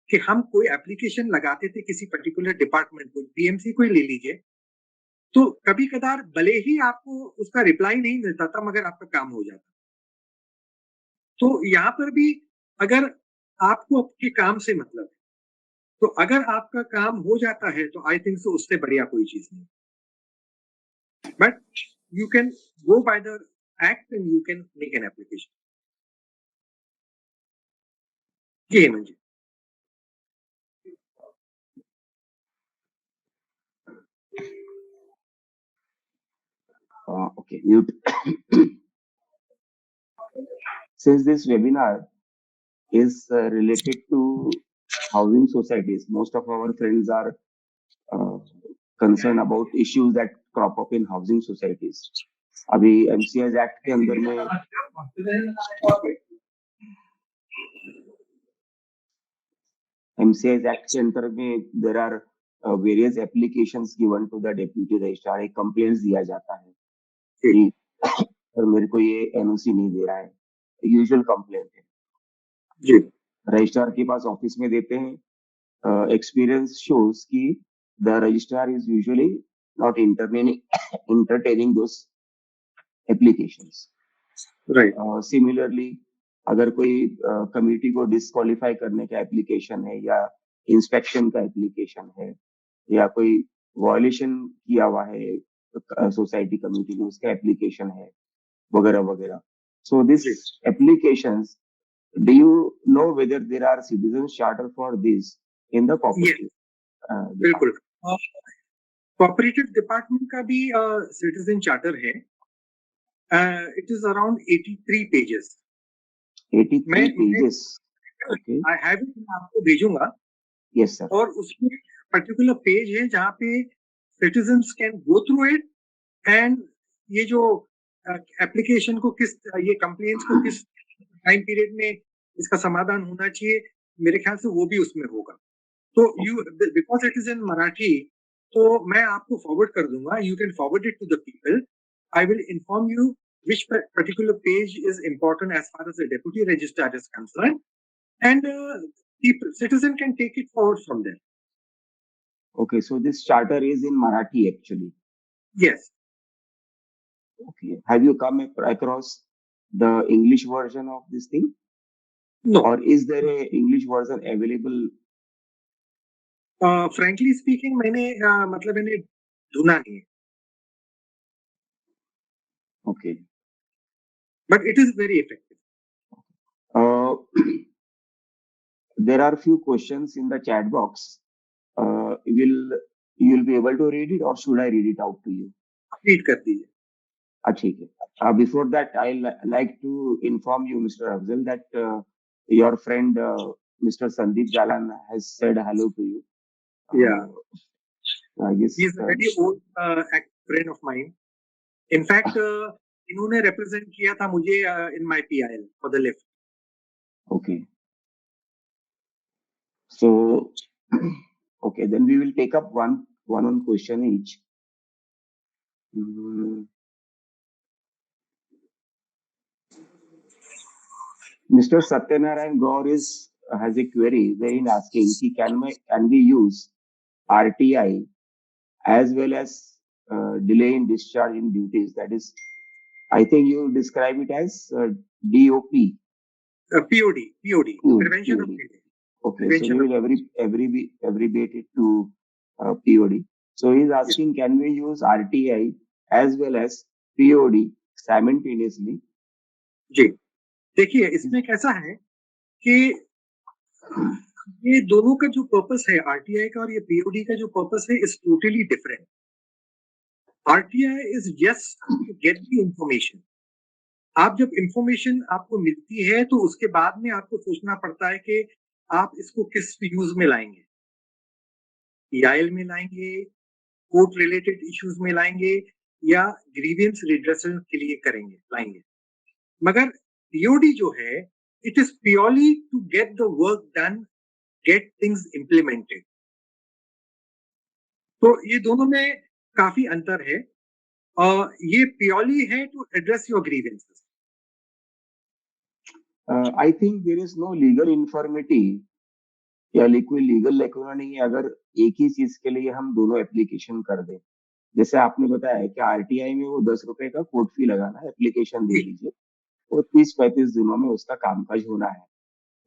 कि हम कोई एप्लीकेशन लगाते थे किसी पर्टिकुलर डिपार्टमेंट को, पीएमसी को ही ले लीजिए, तो कभी कदार भले ही आपको उसका रिप्लाई नहीं मिलता था मगर आपका काम हो जाता। तो यहाँ पर भी अगर आपको आपके काम से मतलब है तो अगर आपका काम हो जाता है तो आई थिंक सो उससे बढ़िया कोई चीज नहीं, but you can go by the act and you can make an application. जी Hemant ji. Okay, mute. Since this webinar is related to housing societies, most of our friends are uh, concerned about issues that crop up in housing societies. अभी एमसीएज act के अंदर में MCIs Act के अंतर में there are various applications given to the deputy registrar, एक complaints दिया जाता है कि सर मेरे को ये एनओसी नहीं दे रहा है, यूजुअल कंप्लेंट है जी रजिस्ट्रार के पास ऑफिस में देते हैं। एक्सपीरियंस शोज कि the registrar is usually not entertaining those applications. Right similarly अगर कोई कमिटी को डिस्क्वालीफाई करने का एप्लीकेशन है या इंस्पेक्शन का एप्लीकेशन है या कोई वायलेशन किया हुआ है सोसाइटी कमिटी ने उसका एप्लीकेशन है वगैरह वगैरह, so this applications, do you know whether there are citizens charter for this in the cooperative बिल्कुल। कोऑपरेटिव डिपार्टमेंट का भी सिटीजन चार्टर है। It is around 83 pages. 83 pages? Okay. I have it, मैं आपको भेजूंगा। Yes sir. और उसमें particular page है जहाँ पे citizens can go through it and ये जो एप्लीकेशन को किस, ये कंप्लेंट्स को किस टाइम पीरियड में इसका समाधान होना चाहिए, मेरे ख्याल से वो भी उसमें होगा। तो you because it is in Marathi तो मैं आपको फॉरवर्ड कर दूंगा, you can forward it to the people. I will inform you which particular page is important as far as the deputy registrar is concerned, and the citizen can take it forward from there. Okay, so this charter is in Marathi actually. Yes. Okay, have you come across the English version of this thing? No. Or is there a English version available? Frankly speaking, मैंने मतलब मैंने ढूंढा नहीं है। Okay. But it is very effective. There are few questions in the chat box. You'll be able to read it or should I read it out to you? Read कर दीजिए। ठीक है। Before that, I like to inform you, Mr. Afzal, that your friend Mr. Sandeep Jalan has said hello to you. Yeah. I guess He is a very old friend of mine. In fact, इन्होंने represent किया था मुझे in my PIL for the lift. Okay. So, okay, then we will take up one question each. Mr. Satyanarayan Gaur has a query wherein asking, can we use RTI as well as delay in discharge in duties? That is, I think you describe it as DOP. POD. Prevention POD. of delay. Okay, Prevention so we will abbreviate it to POD. So he's asking, can we use RTI as well as POD simultaneously? जी, देखिए इसमें कैसा है कि ये दोनों का जो purpose है आरटीआई का और ये पीओडी का जो पर्पस है is totally different. RTI is just to get the information. आप जब इंफॉर्मेशन आपको मिलती है तो उसके बाद में आपको सोचना पड़ता है कि आप इसको किस यूज में लाएंगे. ईआईएल में लाएंगे, कोर्ट रिलेटेड इश्यूज में लाएंगे या ग्रीवियंस रिड्रेसल के लिए लाएंगे. मगर पीओडी जो है it is purely to get the work done, get things implemented. तो ये दोनों में काफी अंतर है और ये प्योरली है to address your grievances. I think there is no legal infirmity या कोई लीगल लेकुना नहीं है अगर एक ही चीज के लिए हम दोनों एप्लीकेशन कर दें. जैसे आपने बताया कि आरटीआई में वो 10 रुपए का कोर्ट फी लगाना है, एप्लीकेशन दे दीजिए और 30-35 दिनों में उसका कामकाज होना है.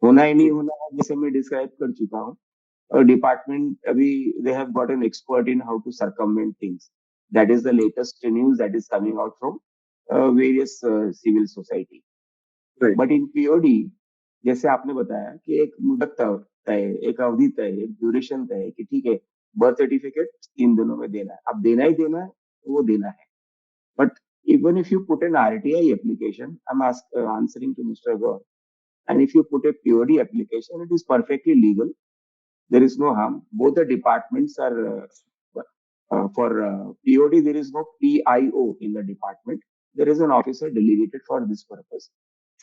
होना ही नहीं होना है, जैसे मैं डिस्क्राइब कर चुका हूँ. और डिपार्टमेंट अभी they have got an expert in how to circumvent things. That is the latest news that is coming out from various civil society. But in POD जैसे आपने बताया कि एक मुद्दत तय, एक अवधि तय, एक ड्यूरेशन तय है कि ठीक है बर्थ सर्टिफिकेट 3 दिनों में देना है. अब देना ही देना है तो वो देना है. But even if you put an RTI application, I'm answering to Mr. Gaur, and if you put a POD application, it is perfectly legal. There is no harm. Both the departments are for POD. There is no PIO in the department. There is an officer delegated for this purpose.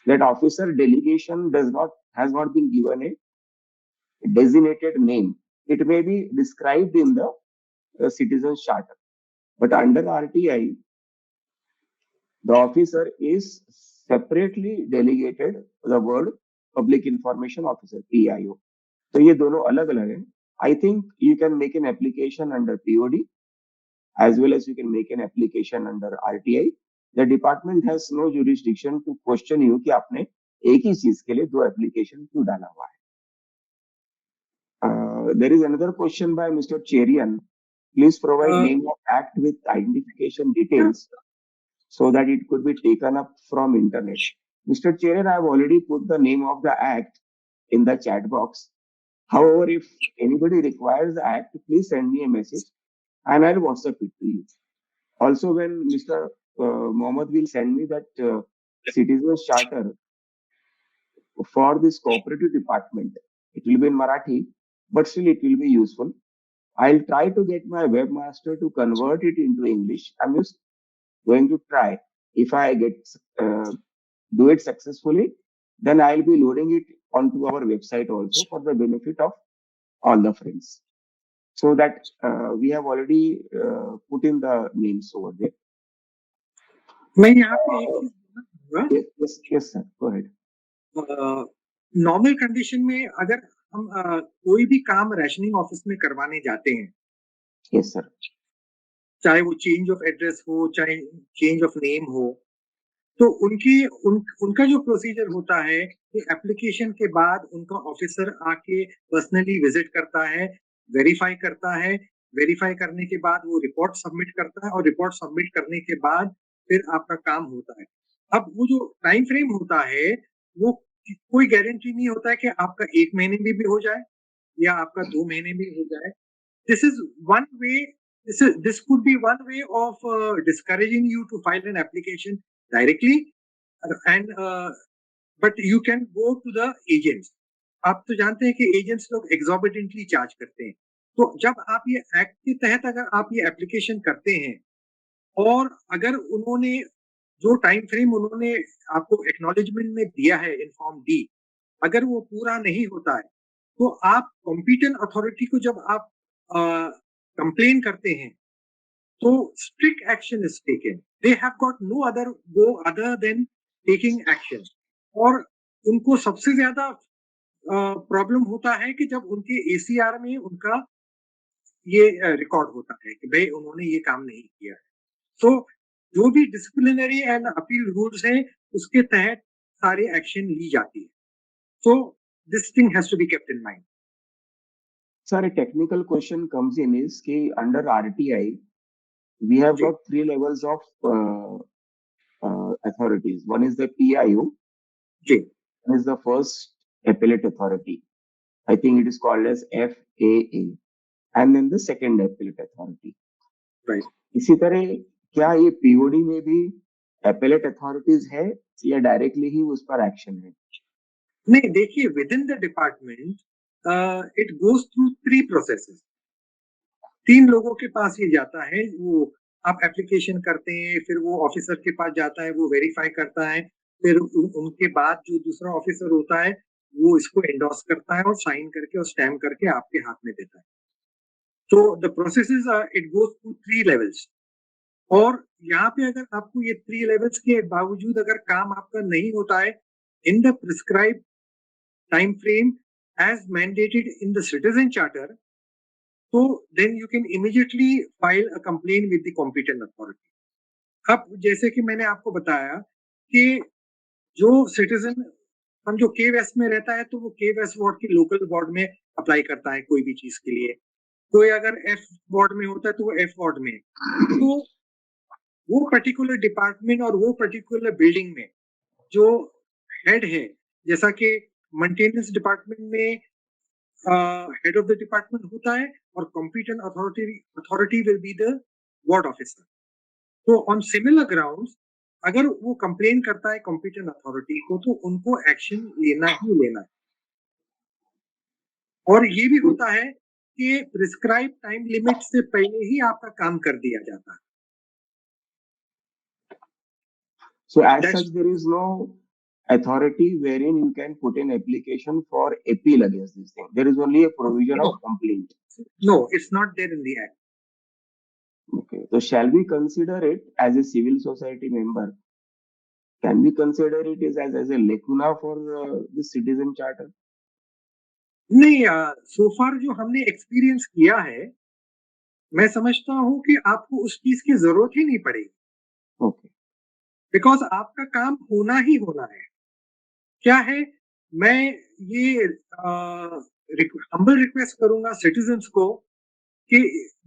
That officer delegation has not been given a designated name. It may be described in the citizens charter, but under RTI, the officer is separately delegated the word public information officer, PIO. तो ये दोनों अलग अलग है. I think you can make an application under POD as well as you can make an application under RTI. The department has no jurisdiction to question you कि आपने एक ही चीज के लिए 2 एप्लीकेशन क्यों डाला हुआ है. There is another question by Mr. Cherian. Please provide name of act with identification details so that it could be taken up from internet. Mr. Cherian, I have already put the name of the act in the chat box. However, if anybody requires the act, please send me a message and I'll WhatsApp it to you. Also, when Mr. Mohammed will send me that citizens charter for this cooperative department, it will be in Marathi, but still it will be useful. I'll try to get my webmaster to convert it into English. I'm just going to try. If I do it successfully, then I'll be loading it onto our website also for the benefit of all the friends. So that we have already put in the names over there. मैं यहाँ पे एक चीज बोलना चाहूंगा. Yes, sir. Go ahead. Normal condition में अगर हम कोई भी काम रेशनिंग ऑफिस में करवाने जाते हैं, Yes, sir. चाहे वो चेंज ऑफ एड्रेस हो, चाहे चेंज ऑफ नेम हो, तो उनका जो प्रोसीजर होता है कि एप्लीकेशन के बाद उनका ऑफिसर आके पर्सनली विजिट करता है, वेरीफाई करता है. वेरीफाई करने के बाद वो रिपोर्ट सबमिट करता है और रिपोर्ट सबमिट करने के बाद फिर आपका काम होता है. अब वो जो टाइम फ्रेम होता है वो कोई गारंटी नहीं होता है कि आपका 1 महीने में भी हो जाए या आपका 2 महीने में हो जाए. This is one way. This could be one way of discouraging you to file an application directly, and but you can go to the agents. आप तो जानते हैं कि एजेंट्स लोग exorbitantly चार्ज करते हैं. तो जब आप ये एक्ट के तहत अगर आप ये एप्लीकेशन करते हैं और अगर उन्होंने जो टाइम फ्रेम उन्होंने आपको एक्नॉलेजमेंट में दिया है इन फॉर्म डी, अगर वो पूरा नहीं होता है तो आप कॉम्पिटेंट अथॉरिटी को जब आप कंप्लेन करते हैं तो strict action is taken. They have got no other go other than taking action. और उनको सबसे ज्यादा प्रॉब्लम होता है कि जब उनके एसीआर में उनका ये रिकॉर्ड होता है कि भाई उन्होंने ये काम नहीं किया है. तो जो भी डिसिप्लिनरी एंड अपील रूल्स हैं उसके तहत सारे एक्शन ली जाती है. So this thing has to be kept in mind. Sir, a technical question comes in is कि under RTI we have ji. got 3 levels of authorities. One is the PIO. Ji. One is the first appellate authority. I think it is called as FAA. And then the second appellate authority. Right. इसी तरह क्या ये POD में भी appellate authorities है या directly ही उस पर एक्शन है? नहीं, देखिए with in the department it goes through 3 processes. 3 लोगों के पास ये जाता है. वो आप एप्लीकेशन करते हैं, फिर वो ऑफिसर के पास जाता है, वो वेरीफाई करता है, फिर उनके बाद जो दूसरा ऑफिसर होता है वो इसको एंडोर्स करता है और साइन करके और स्टैम्प करके आपके हाथ में देता है. तो the processes it goes through 3 levels. और यहाँ पे अगर आपको ये 3 लेवल्स के बावजूद अगर काम आपका नहीं होता है in the prescribe time frame as mandated in the citizen charter, तो then you can immediately file a complain with the competent authority. अब जैसे कि मैंने आपको बताया कि जो सिटीजन हम जो के वेस्ट में रहता है तो वो के वेस्ट वार्ड के लोकल वार्ड में अप्लाई करता है कोई भी चीज के लिए. कोई अगर एफ वार्ड में होता है तो वो एफ वार्ड में. तो वो पर्टिकुलर डिपार्टमेंट और वो पर्टिकुलर बिल्डिंग में जो हेड है, जैसा कि मेंटेनेंस डिपार्टमेंट में हेड ऑफ द डिपार्टमेंट होता है और competent authority will be the ward officer. तो ऑन सिमिलर ग्राउंड्स अगर वो कंप्लेन करता है कॉम्पिटेंट अथॉरिटी को तो उनको एक्शन लेना ही लेना है. और ये भी होता है कि प्रिस्क्राइब टाइम लिमिट से पहले ही आपका काम कर दिया जाता है. So as such, there is no authority wherein you can put an application for appeal against this thing. There is only a provision of complaint. No, it's not there in the act. Okay. So shall we consider it as a civil society member? Can we consider it as a lacuna for the citizen charter? नहीं, सो फार जो हमने experience किया है मैं समझता हूं कि आपको उस चीज की जरूरत ही नहीं पड़ेगी. Okay. बिकॉज आपका काम होना ही होना है. क्या है, मैं ये हम्बल रिक्वेस्ट करूंगा सिटीजन्स को कि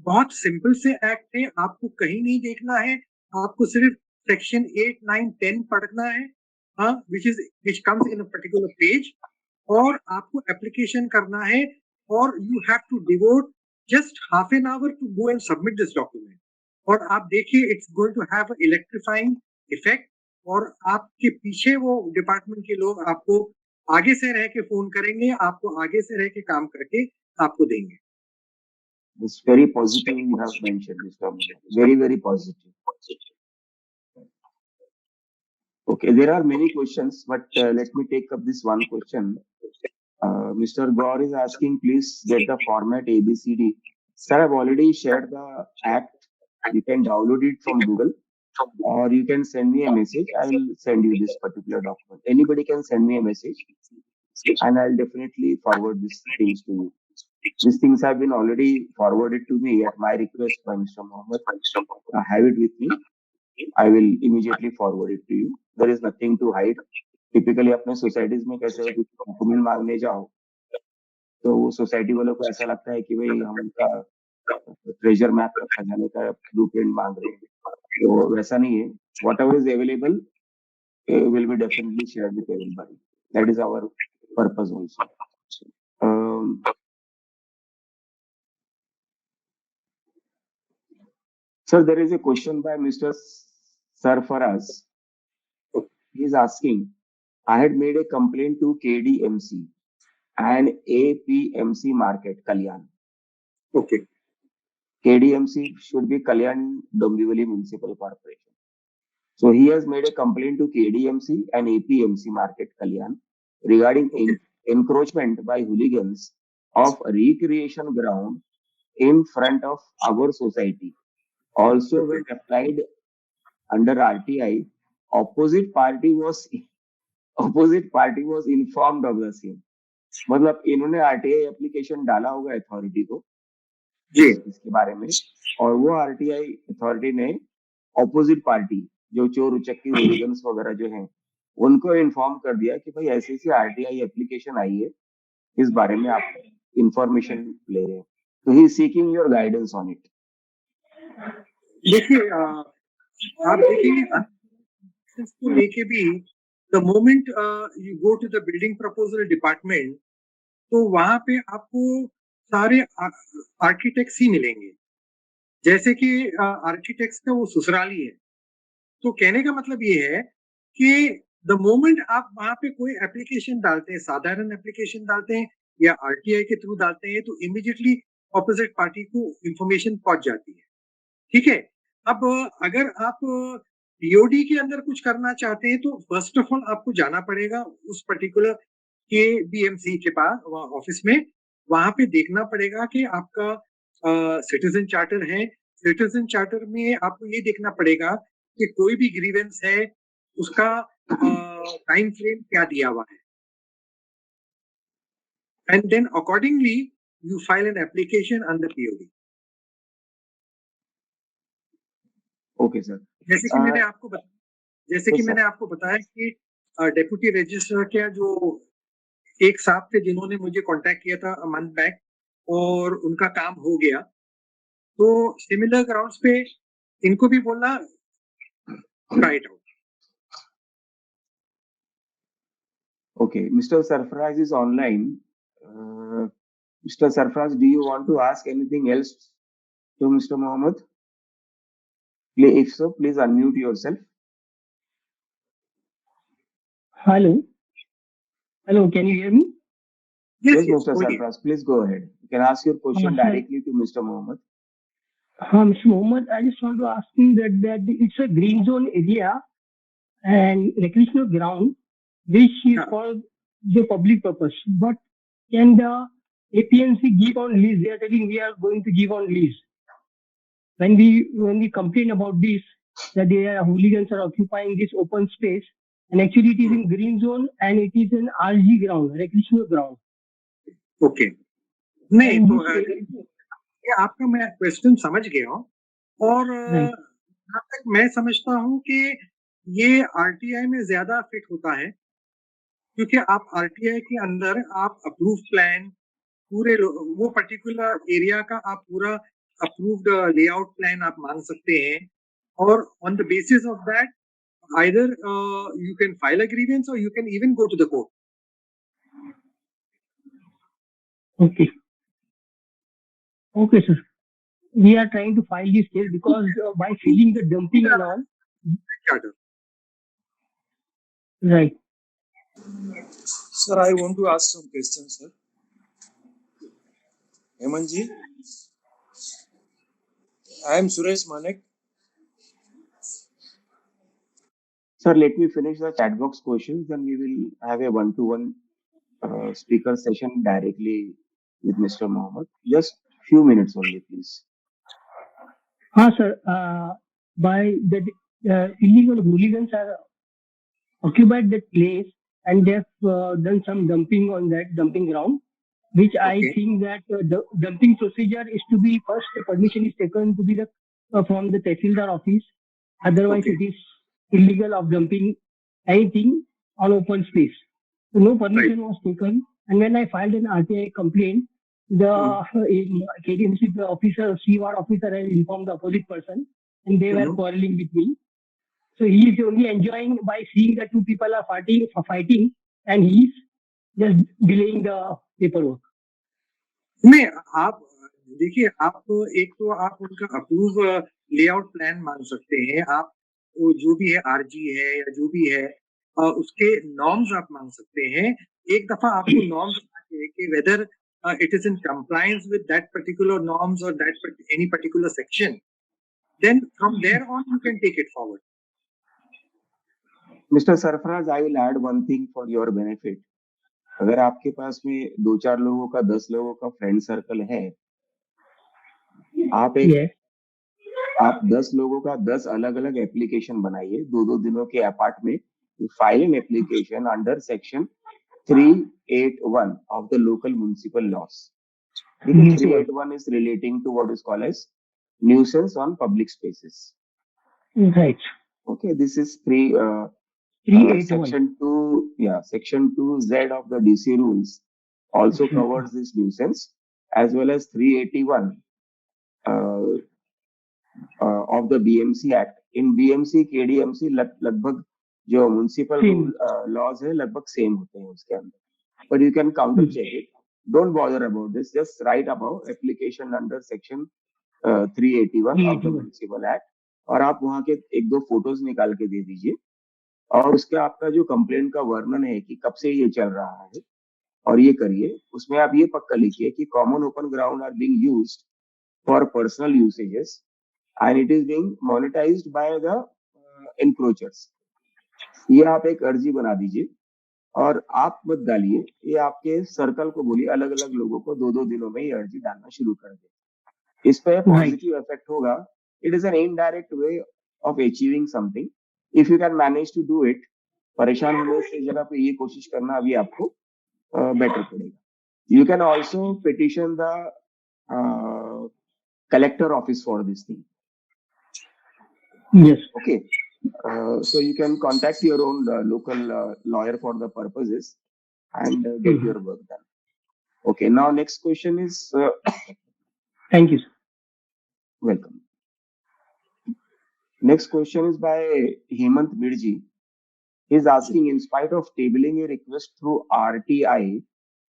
बहुत सिंपल से एक्ट है, आपको कहीं नहीं देखना है, आपको सिर्फ सेक्शन 8, 9, 10 पढ़ना है, which comes in a particular page, और आपको एप्लीकेशन करना है और you have to devote just half an hour to go and submit this document. और आप देखिए it's going to have electrifying effect. और आपके पीछे वो डिपार्टमेंट के लोग आपको आगे से रह के फोन करेंगे, आपको आगे से रह के काम करके आपको देंगे. It's very positive you have mentioned, Mr. Mohan. Very, very positive. Okay, there are many questions, but let me take up this one question. Mr. Gaur is asking, please get the format ABCD. Sir, I've already shared the act. You can download it from Google, or you can send me a message. I'll send you this particular document. Anybody can send me a message, and I'll definitely forward these things to you. These things have been already forwarded to me at my request by Mr. Mohammed. I have it with me. I will immediately forward it to you. There is nothing to hide. Typically अपने societies में कैसे document मांगने जाओ तो वो society वालों को ऐसा लगता है कि भाई हम उनका ट्रेजर मैप का खजाने का ब्लूप्रिंट मांग रहे हैं. तो वैसा नहीं है. What ever is available will be definitely shared with everybody. That is our purpose also. Sir, there is a question by Mr. Sarfaraz. He is asking, I had made a complaint to KDMC and APMC Market, Kalyan. Okay. KDMC should be Kalyan Dombivli Municipal Corporation. So he has made a complaint to KDMC and APMC Market, Kalyan, regarding Okay. encroachment by hooligans of recreation ground in front of our society. Also, Okay. when applied under RTI, opposite party was opposite party was informed of the same. मतलब इन्होंने RTI application डाला होगा authority को जी। इसके बारे में, और वो आरटीआई अथॉरिटी ने ऑपोजिट पार्टी जो चोर उचक्की हूलिगन्स वगैरह जो हैं उनको इन्फॉर्म कर दिया कि भाई ऐसी ऐसी आरटीआई एप्लीकेशन आई है, इस बारे में आप इंफॉर्मेशन ले रहे हैं, तो he seeking your guidance on it. देखिए आप देखेंगे को लेके भी the moment you go to the building proposal department, तो वहां पे आपको सारे आर्किटेक्ट्स ही मिलेंगे, जैसे कि आर्किटेक्ट्स का वो ससुराली है. तो कहने का मतलब ये है कि द मोमेंट आप वहां पे कोई एप्लीकेशन डालते हैं, साधारण एप्लीकेशन डालते हैं या आरटीआई के थ्रू डालते हैं, तो इमीडिएटली ऑपोजिट पार्टी को इंफॉर्मेशन पहुंच जाती है. ठीक है. अब अगर आप पीओडी के अंदर कुछ करना चाहते हैं, तो फर्स्ट ऑफ ऑल आपको जाना पड़ेगा उस पर्टिकुलर के बीएमसी के पास ऑफिस में. वहां पे देखना पड़ेगा कि आपका सिटीजन चार्टर है. सिटीजन चार्टर में आपको ये देखना पड़ेगा कि कोई भी ग्रीवेंस है उसका टाइम फ्रेम क्या दिया हुआ है, and then accordingly you file an application under POD. Okay sir. जैसे कि मैंने आपको बताया कि डेप्यूटी रजिस्ट्रार के जो एक साहब थे जिन्होंने मुझे कांटेक्ट किया था अ मंथ बैक, और उनका काम हो गया. तो सिमिलर ग्राउंड्स पे इनको भी बोलना try it out. Okay, Mr. Sarfaraz is online. Mr. Sarfaraz, do you want to ask anything else to Mr. Mohammed? If so, please unmute yourself. Hello. Hello, can you hear me? Yes, Mr. Sarfaraz, please go ahead. You can ask your question directly to Mr. Mohammed. Mr. Mohammed, I just want to ask you that it's a green zone area and recreational ground which is for the public purpose. But can the APMC give on lease? They are telling we are going to give on lease. When we complain about this, that their hooligans are occupying this open space, and actually it is in green zone and it is an RG ground, recreational ground. Okay. नहीं तो ये आपका मैं question समझ गया हूँ, और जहाँ तक मैं समझता हूँ कि ये आरटीआई में ज्यादा फिट होता है, क्योंकि आप आरटीआई के अंदर आप अप्रूव प्लान पूरे वो पर्टिकुलर एरिया का आप पूरा अप्रूव्ड लेआउट प्लान आप मांग सकते हैं, और on the basis of that either you can file a grievance or you can even go to the court. Okay. Okay, sir. We are trying to file this case because by filling the dumping and all. Right. Sir, I want to ask some questions, sir. Hemanji, I am Suresh Manek. Sir, let me finish the chat box questions, then we will have a one-to-one speaker session directly with Mr. Mohammed. Just few minutes only, please. Sir. By the illegal hooligans are occupied that place and they have done some dumping on that dumping ground, which I think that the dumping procedure is to be first the permission is taken to be the from the Tehsildar office. Otherwise, it is illegal of dumping anything on open space. So no permission was taken, and when I filed an RTI complaint, the KDMC officer, C-ward officer, had informed the opposite person, and they were quarreling with me. So he is only enjoying by seeing that two people are fighting, and he is just delaying the paperwork. नहीं, आप देखिए, आप एक तो आप उनका approve layout plan मांग सकते हैं, आप वो जो भी है आरजी है या जो भी है, उसके नॉर्म्स आप मांग सकते हैं। एक दफा आपको नॉर्म्स चाहिए कि weather it is in compliance with that particular norms or any particular section, then from there on you can take it forward. Mr. Sarfaraz, I will add one thing for your benefit. अगर आपके पास में 2-4 लोगों का 10 लोगों का friend circle है, आप 10 लोगों का 10 अलग अलग एप्लीकेशन बनाइए 2-2 दिनों के अपार्ट में, file an application under section 381 of the local municipal laws. 381 is relating to what is called as nuisance on public spaces. Right. Okay, this is section 2, section 2Z of the DC rules also covers this nuisance, as well as 381 of the BMC Act. In BMC, KDMC लगभग जो municipal laws है लगभग same होते हैं उसके अंदर, but you can counter check it. Don't bother about this. Just write about application under section 381 of the Municipal Act, और आप वहाँ के 1-2 फोटोज निकाल के दे दीजिए, और उसके आपका जो कंप्लेंट का वर्णन है कि कब से ये चल रहा है और ये करिए, उसमें आप ये पक्का लिखिए कि common open ground are being used for personal usages and it is being monetized by the encroachers. ये आप एक अर्जी बना दीजिए और आप मत डालिए, ये आपके सर्कल को बोलिए अलग अलग लोगों को 2-2 दिनों में ये अर्जी डालना शुरू कर दे। इस पे पॉजिटिव इफेक्ट होगा। It is an indirect way of achieving something. If you can manage to do it, परेशान होने से जगह पे ये कोशिश करना अभी आपको बेटर पड़ेगा। You can also petition the collector office for this thing. Yes. Okay. So you can contact your own local lawyer for the purposes and get your work done. Okay. Now next question is. Thank you, sir. Welcome. Next question is by Hemant Mirji. He is asking, in spite of tabling a request through RTI,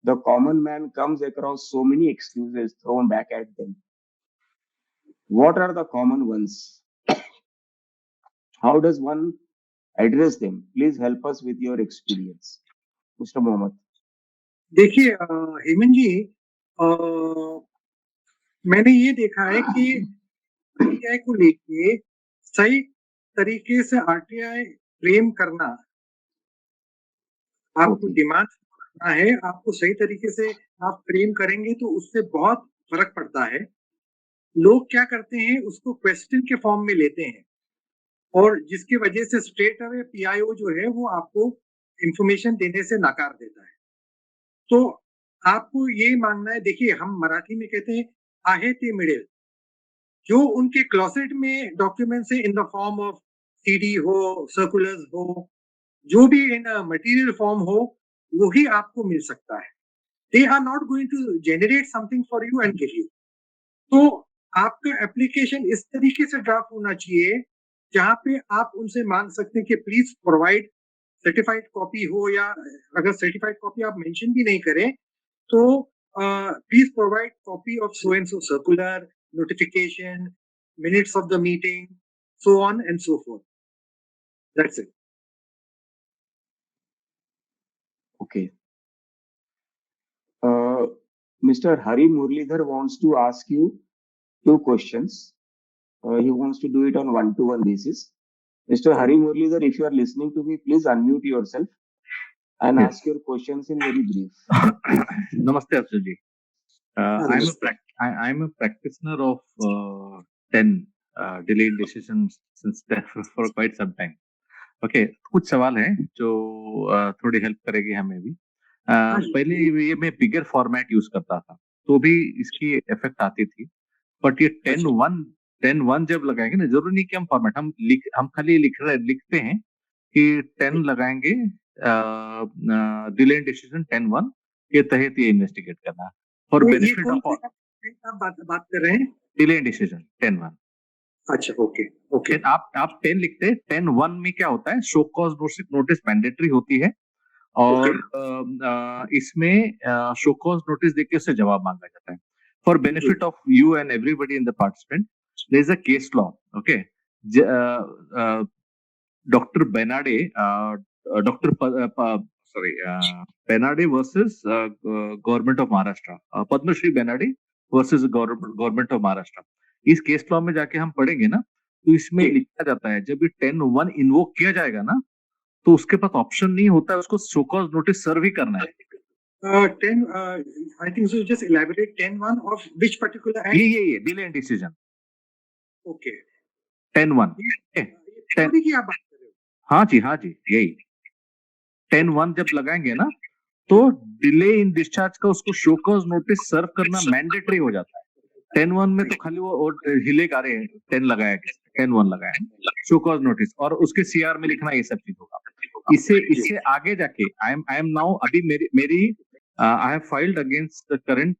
the common man comes across so many excuses thrown back at them. What are the common ones? How does one address them? Please help us with your experience, Mr. Mohammed. देखिए हेमंत जी, मैंने ये देखा है कि RTI को लेके सही तरीके से आरटीआई फ्रेम करना, आपको डिमांड करना है, आपको सही तरीके से आप फ्रेम करेंगे तो उससे बहुत फर्क पड़ता है। लोग क्या करते हैं, उसको क्वेश्चन के फॉर्म में लेते हैं और जिसकी वजह से स्ट्रेट अवे पीआईओ जो है वो आपको इंफॉर्मेशन देने से नकार देता है। तो आपको ये मानना है, देखिए हम मराठी में कहते हैं आहे ते मिळेल, जो उनके क्लोसेट में डॉक्यूमेंट्स है in the form of CD हो, सर्कुलर्स हो, जो भी इन मटेरियल फॉर्म हो, वही आपको मिल सकता है। They are not going to generate something for you and give you. तो आपका एप्लीकेशन इस तरीके से ड्राफ्ट होना चाहिए जहां पे आप उनसे मांग सकते हैं कि प्लीज प्रोवाइड सर्टिफाइड कॉपी हो, या अगर सर्टिफाइड कॉपी आप मेंशन भी नहीं करें तो please provide copy of so and so circular, notification, minutes of the meeting, so on and so forth. That's it. Okay. Mr. Hari Murlidhar wants to ask you 2 questions. He wants to do it on 1-to-1 basis. Mr. Hari Murlidhar, if you are listening to me, please unmute yourself and ask your questions in very brief. Namaste, Arshad ji. I'm a practitioner of 10 delayed decisions since for quite some time. Okay, कुछ सवाल हैं जो थोड़ी help करेगी हमें भी। पहले ये मैं बिगर फॉर्मेट यूज करता था तो भी इसकी इफेक्ट आती थी, बट ये 10-1 जब लगाएंगे ना, जरूरी नहीं कि हम फॉर्मेट हम खाली लिखते हैं कि 10 लगाएंगे, डिलेड डिसीजन 10-1 के तहत ये इन्वेस्टिगेट करना फॉर बेनिफिट ऑफ। आप बात कर रहे हैं डिलेड डिसीजन 10-1। अच्छा, ओके। आप 10 लिखते हैं, 10-1 में क्या होता है, शो कॉज नोटिस मैंडेटरी होती है और इसमें शो कॉज नोटिस देके उससे जवाब मांगा जाता है। For benefit of you and everybody in the participant, there is a case law. Okay, doctor Benade Dr. Benade versus Government of Maharashtra, Padma Shri Benade versus Government of Maharashtra. इस केस लॉ में जाके हम पढ़ेंगे ना, तो इसमें लिखा जाता है जब ये 10(1) इन्वोक किया जाएगा ना, तो उसके पास ऑप्शन नहीं होता है, उसको शो कॉज नोटिस सर्व ही करना है. 10, I think so. Just elaborate 10(1) of which particular act? ये delay in decision. Okay. 10(1). थोड़ी की आप बात कर रहे हो? हाँ जी यही 10(1) जब लगाएंगे ना, तो डिले इन डिस्चार्ज का उसको शो कॉज नोटिस सर्व करना मैंडेटरी हो जाता है. 10(1) में तो खाली वो हिले का रहे 10 लगाया, 10(1) लगाया शो कॉज नोटिस, और उसके सीआर में लिखना ये सब चीज होगा. इससे आगे जाके आई एम नाउ, अभी मेरी I have filed against the current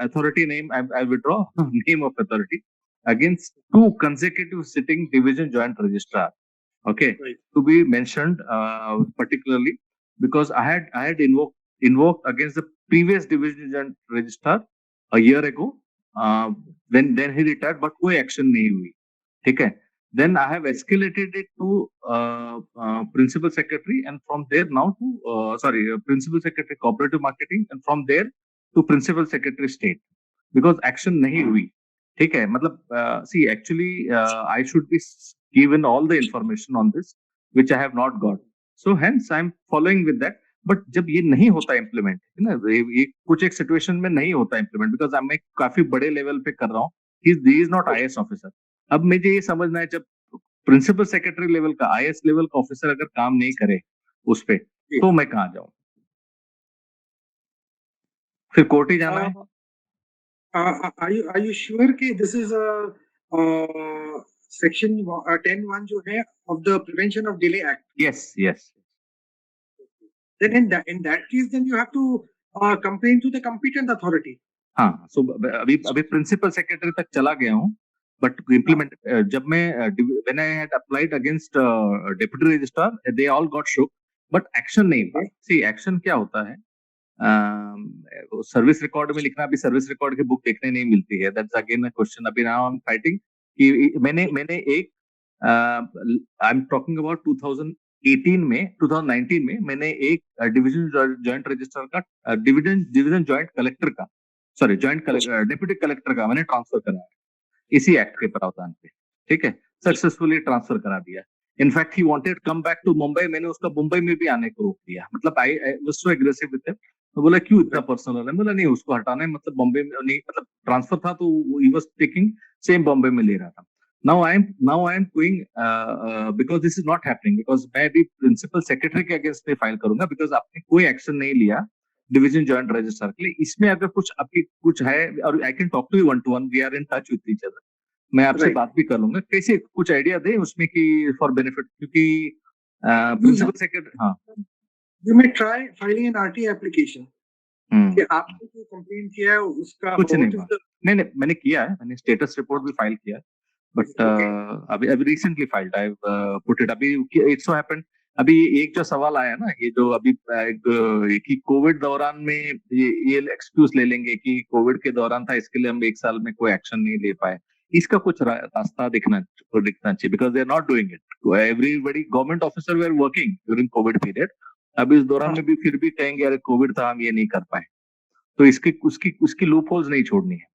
authority name. I withdraw name of authority against 2 consecutive sitting division joint registrar. Okay, Right. to be mentioned particularly because I had invoked against the previous division joint registrar a year ago. Then he retired, but कोई action नहीं हुई. ठीक है. Then I have escalated it to principal secretary, and from there now to principal secretary cooperative marketing, and from there to principal secretary state, because action नहीं हुई. ठीक है, मतलब see actually I should be given all the information on this which I have not got, so hence I am following with that. But जब ये नहीं होता implement है ना, ये कुछ एक सिचुएशन में नहीं होता इम्प्लीमेंट, बिकॉज मैं काफी बड़े लेवल पे कर रहा हूँ. He is not IAS officer. अब मुझे ये समझना है, जब प्रिंसिपल सेक्रेटरी लेवल का आईएएस लेवल का ऑफिसर अगर काम नहीं करे उस पे, तो मैं कहाँ जाऊं? फिर कोर्ट ही जाना है. Are you sure कि this is a section 10(1) जो है of the Prevention of Delay Act? Yes. Then in that case, then you have to complain to the competent authority. हाँ, so अभी प्रिंसिपल सेक्रेटरी तक चला गया हूँ, बट इम्प्लीमेंट जब मैं when I had applied against deputy registrar, they all got shook, but action नहीं हुआ. See, action क्या होता है, सर्विस रिकॉर्ड में लिखना. अभी सर्विस रिकॉर्ड की बुक देखने नहीं मिलती है. That's again a question. अभी नाउ आई एम फाइटिंग कि मैंने एक आई एम टॉकिंग अबाउट 2019 में मैंने एक डिवीजन जॉइंट रजिस्ट्रार का डिवीजन जॉइंट कलेक्टर का डेप्यूटी कलेक्टर का मैंने ट्रांसफर कराया इसी एक्ट के प्रावधान पे. ठीक है, सक्सेसफुली ट्रांसफर करा दिया. In fact he wanted come back to Mumbai. मैंने उसका मुंबई में भी आने को रोक दिया. मतलब I was so aggressive with him. मैं बोला क्यों इतना पर्सनल है? बोला नहीं, उसको हटाना है. मतलब बॉम्बे में नहीं, मतलब ट्रांसफर था तो he was taking same Bombay में ले रहा था. Now I am going because this is not happening, because मैं भी प्रिंसिपल सेक्रेटरी के अगेंस्ट में फाइल करूंगा, बिकॉज आपने कोई एक्शन नहीं लिया डिवीजन जॉइंट रजिस्ट्रार के लिए. इसमें अगर कुछ आपकी कुछ है, और I can talk to you 1-to-1, we are in touch with each other. मैं आपसे बात भी कर लूंगा. कैसे कुछ आइडिया दे उसमें कि फॉर बेनिफिट, क्योंकि प्रिंसिपल सेक्रेटरी. हाँ, You may try filing an RT application. कि आपने जो कंप्लेंट किया है उसका कुछ नहीं हुआ. नहीं, मैंने किया है. मैंने स्टेटस रिपोर्ट भी फाइल किया है, बट अभी recently filed. I put it. अभी इट सो हैपेंड, अभी एक जो सवाल आया ना, ये जो अभी कि कोविड दौरान में ये एक्सक्यूज ले लेंगे कि कोविड के दौरान था, इसके लिए हम 1 साल में कोई एक्शन नहीं ले पाए. इसका कुछ रास्ता दिखना चाहिए, because they are not doing it. Everybody government officer were working during covid period. अब इस दौरान में भी फिर भी कहेंगे अरे कोविड था, हम ये नहीं कर पाए. तो उसकी लूप होल्स नहीं छोड़नी है.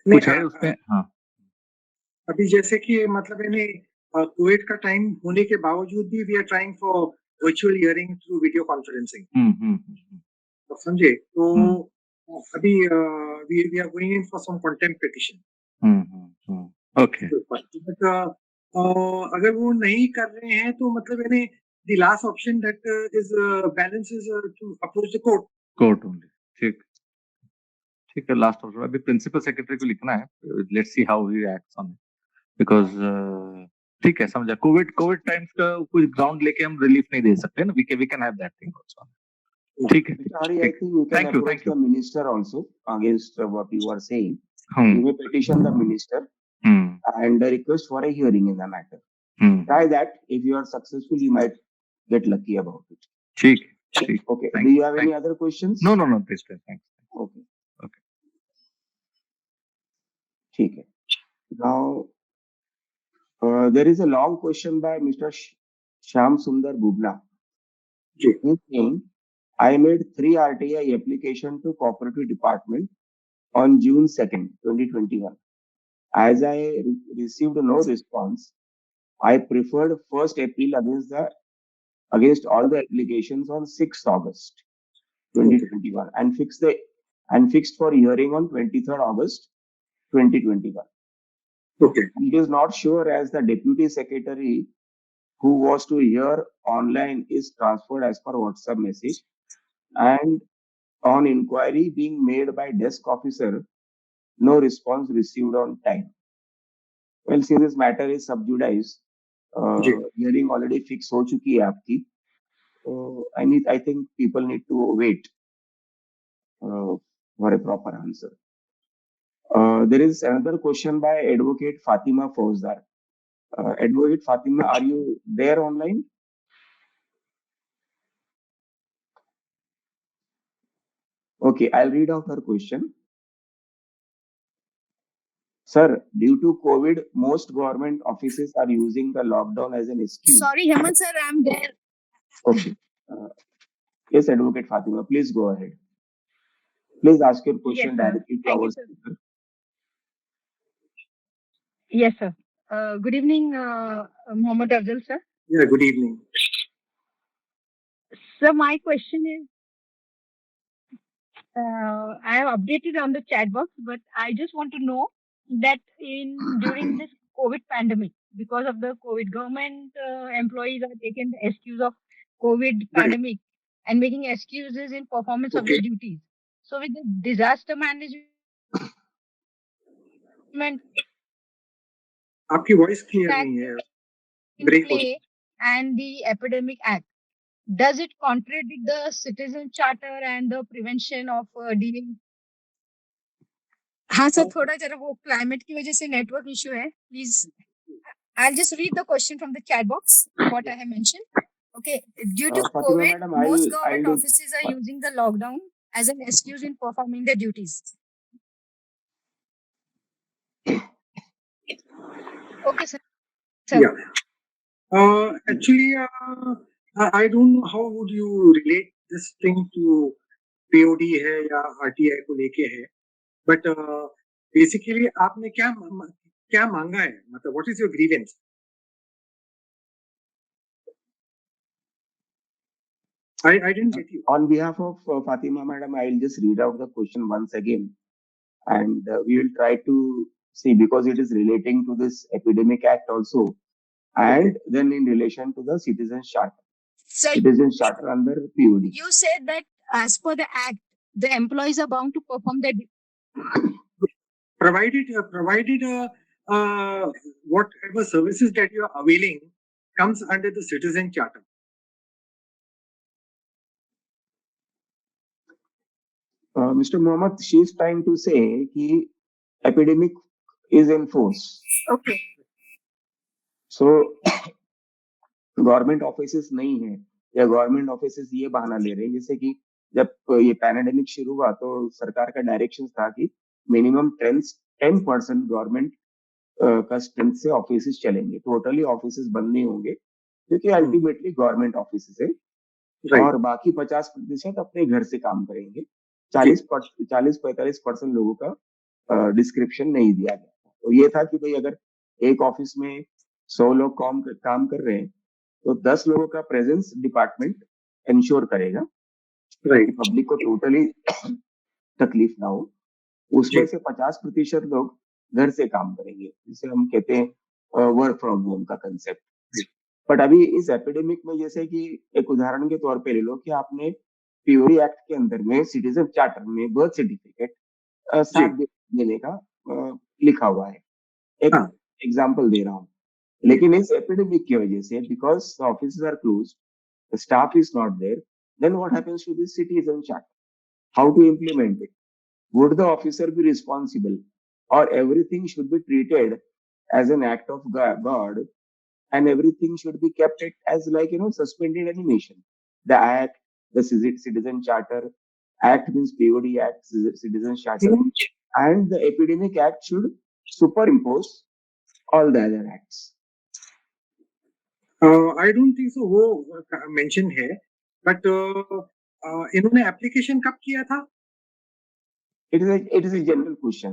कुछ है उसमें. हाँ, अभी जैसे कि मतलब यानी कोविड का टाइम होने के बावजूद भी we are trying for virtual hearing through video conferencing. समझे? तो अभी we are going in for some contempt petition. Okay. अगर वो नहीं कर रहे हैं तो मतलब यानी the last option that is balance is to approach the court only. ठीक है, लास्ट ऑप्शन. अभी प्रिंसिपल सेक्रेटरी को लिखना है. Let's see how he acts on it, because ठीक है, समझा. कोविड टाइम्स का कुछ ग्राउंड लेके हम रिलीफ नहीं दे सकते ना. We can have that thing also. ठीक है. Sorry, I think you can approach the minister also against what you are saying. You may petition the minister and request for a hearing in the matter. Try that. If you are successful, you might get lucky about it. ठीक. Okay. Do you have any other questions? No. Please, thanks. Okay. ठीक है. Now, there is a long question by Mr. Shyam Sundar Bubna. Ji He's saying, I made 3 RTI application to cooperative department on June 2nd, 2021. As I received no response, I preferred 1st April against all the applications on 6th August okay 2021 and fixed for hearing on 23rd August 2021. okay It is not sure as the deputy secretary who was to hear online is transferred as per WhatsApp message, and on inquiry being made by desk officer, no response received on time. Well, since this matter is sub judice, ji hearing already fixed हो चुकी है आपकी, so I think people need to wait for a proper answer. There is another question by Advocate Fatima Fauzdar. Advocate Fatima, are you there online? Okay, I'll read out her question. Sir, due to COVID, most government offices are using the lockdown as an excuse. Sorry, Hemant sir, I'm there. Okay. Yes, Advocate Fatima, please go ahead. Please ask your question Yes, sir. directly to Thank you, our sir. speaker. Yes, sir. Good evening, Mohammed Afzal, sir. yeah good evening Sir, my question is, I have updated on the chat box, but I just want to know that during this COVID pandemic, because of the COVID, government employees are taking the excuse of COVID right pandemic and making excuses in performance of okay their duties. So with the disaster management आपकी voice clear act नहीं है in break हो play and the epidemic act, does it contradict the citizen charter and the prevention of dealing? हाँ sir, थोड़ा जरा वो climate की वजह से नेटवर्क इशू है, please I'll just read the question from the chat box what I have mentioned. Okay, due to Fatima COVID, madam, most I'll government do. offices are using the lockdown as an excuse in performing their duties. Okay, sir. yeah actually I don't know how would you relate this thing to POD है या RTI को लेके है but basically आपने क्या मांगा है मतलब what is your grievance I didn't get you On behalf of Fatima madam, I'll just read out the question once again, and we will try to see, because it is relating to this epidemic act also, and then in relation to the citizens charter. So Citizens charter under POD. you said that as per the act, the employees are bound to perform their provided whatever services that you are availing comes under the citizen charter. Mr. Mohammed, she is trying to say कि epidemic is in force. Okay. So government offices नहीं है, या government offices ये बहाना ले रहे हैं, जैसे कि जब ये पैंडेमिक शुरू हुआ तो सरकार का डायरेक्शन था कि मिनिमम 10% गवर्नमेंट का स्ट्रेंथ से ऑफिसेस चलेंगे, टोटली ऑफिसेस बंद नहीं होंगे, क्योंकि अल्टीमेटली गवर्नमेंट ऑफिसेस है, और बाकी 50% अपने घर से काम करेंगे। 40-45% लोगों का डिस्क्रिप्शन नहीं दिया गया था। तो ये था कि भाई अगर एक ऑफिस में 100 लोग काम कर रहे हैं तो 10 लोगों का प्रेजेंस डिपार्टमेंट इंश्योर करेगा कि पब्लिक को टोटली तकलीफ ना हो। उसमें से 50% लोग घर से काम करेंगे, जिसे हम कहते हैं वर्क फ्रॉम होम का कंसेप्ट। बट अभी इस एपिडेमिक में, जैसे कि एक उदाहरण के तौर पे ले लो कि आपने पीओडी एक्ट के अंदर में सिटीजन चार्टर में बर्थ सर्टिफिकेट साथ देने का लिखा हुआ है, एक एग्जांपल दे रहा हूँ, लेकिन इस एपिडेमिक की वजह से because offices are closed, the staff is not there, then what happens to this citizen charter? How to implement it? Would the officer be responsible, or everything should be treated as an act of God, and everything should be kept it as like, suspended animation? The act, the citizen charter, act means POD act, citizen charter, and the epidemic act should superimpose all the other acts. I don't think so वो mention है, but इन्होंने application कब किया था? It is a general question.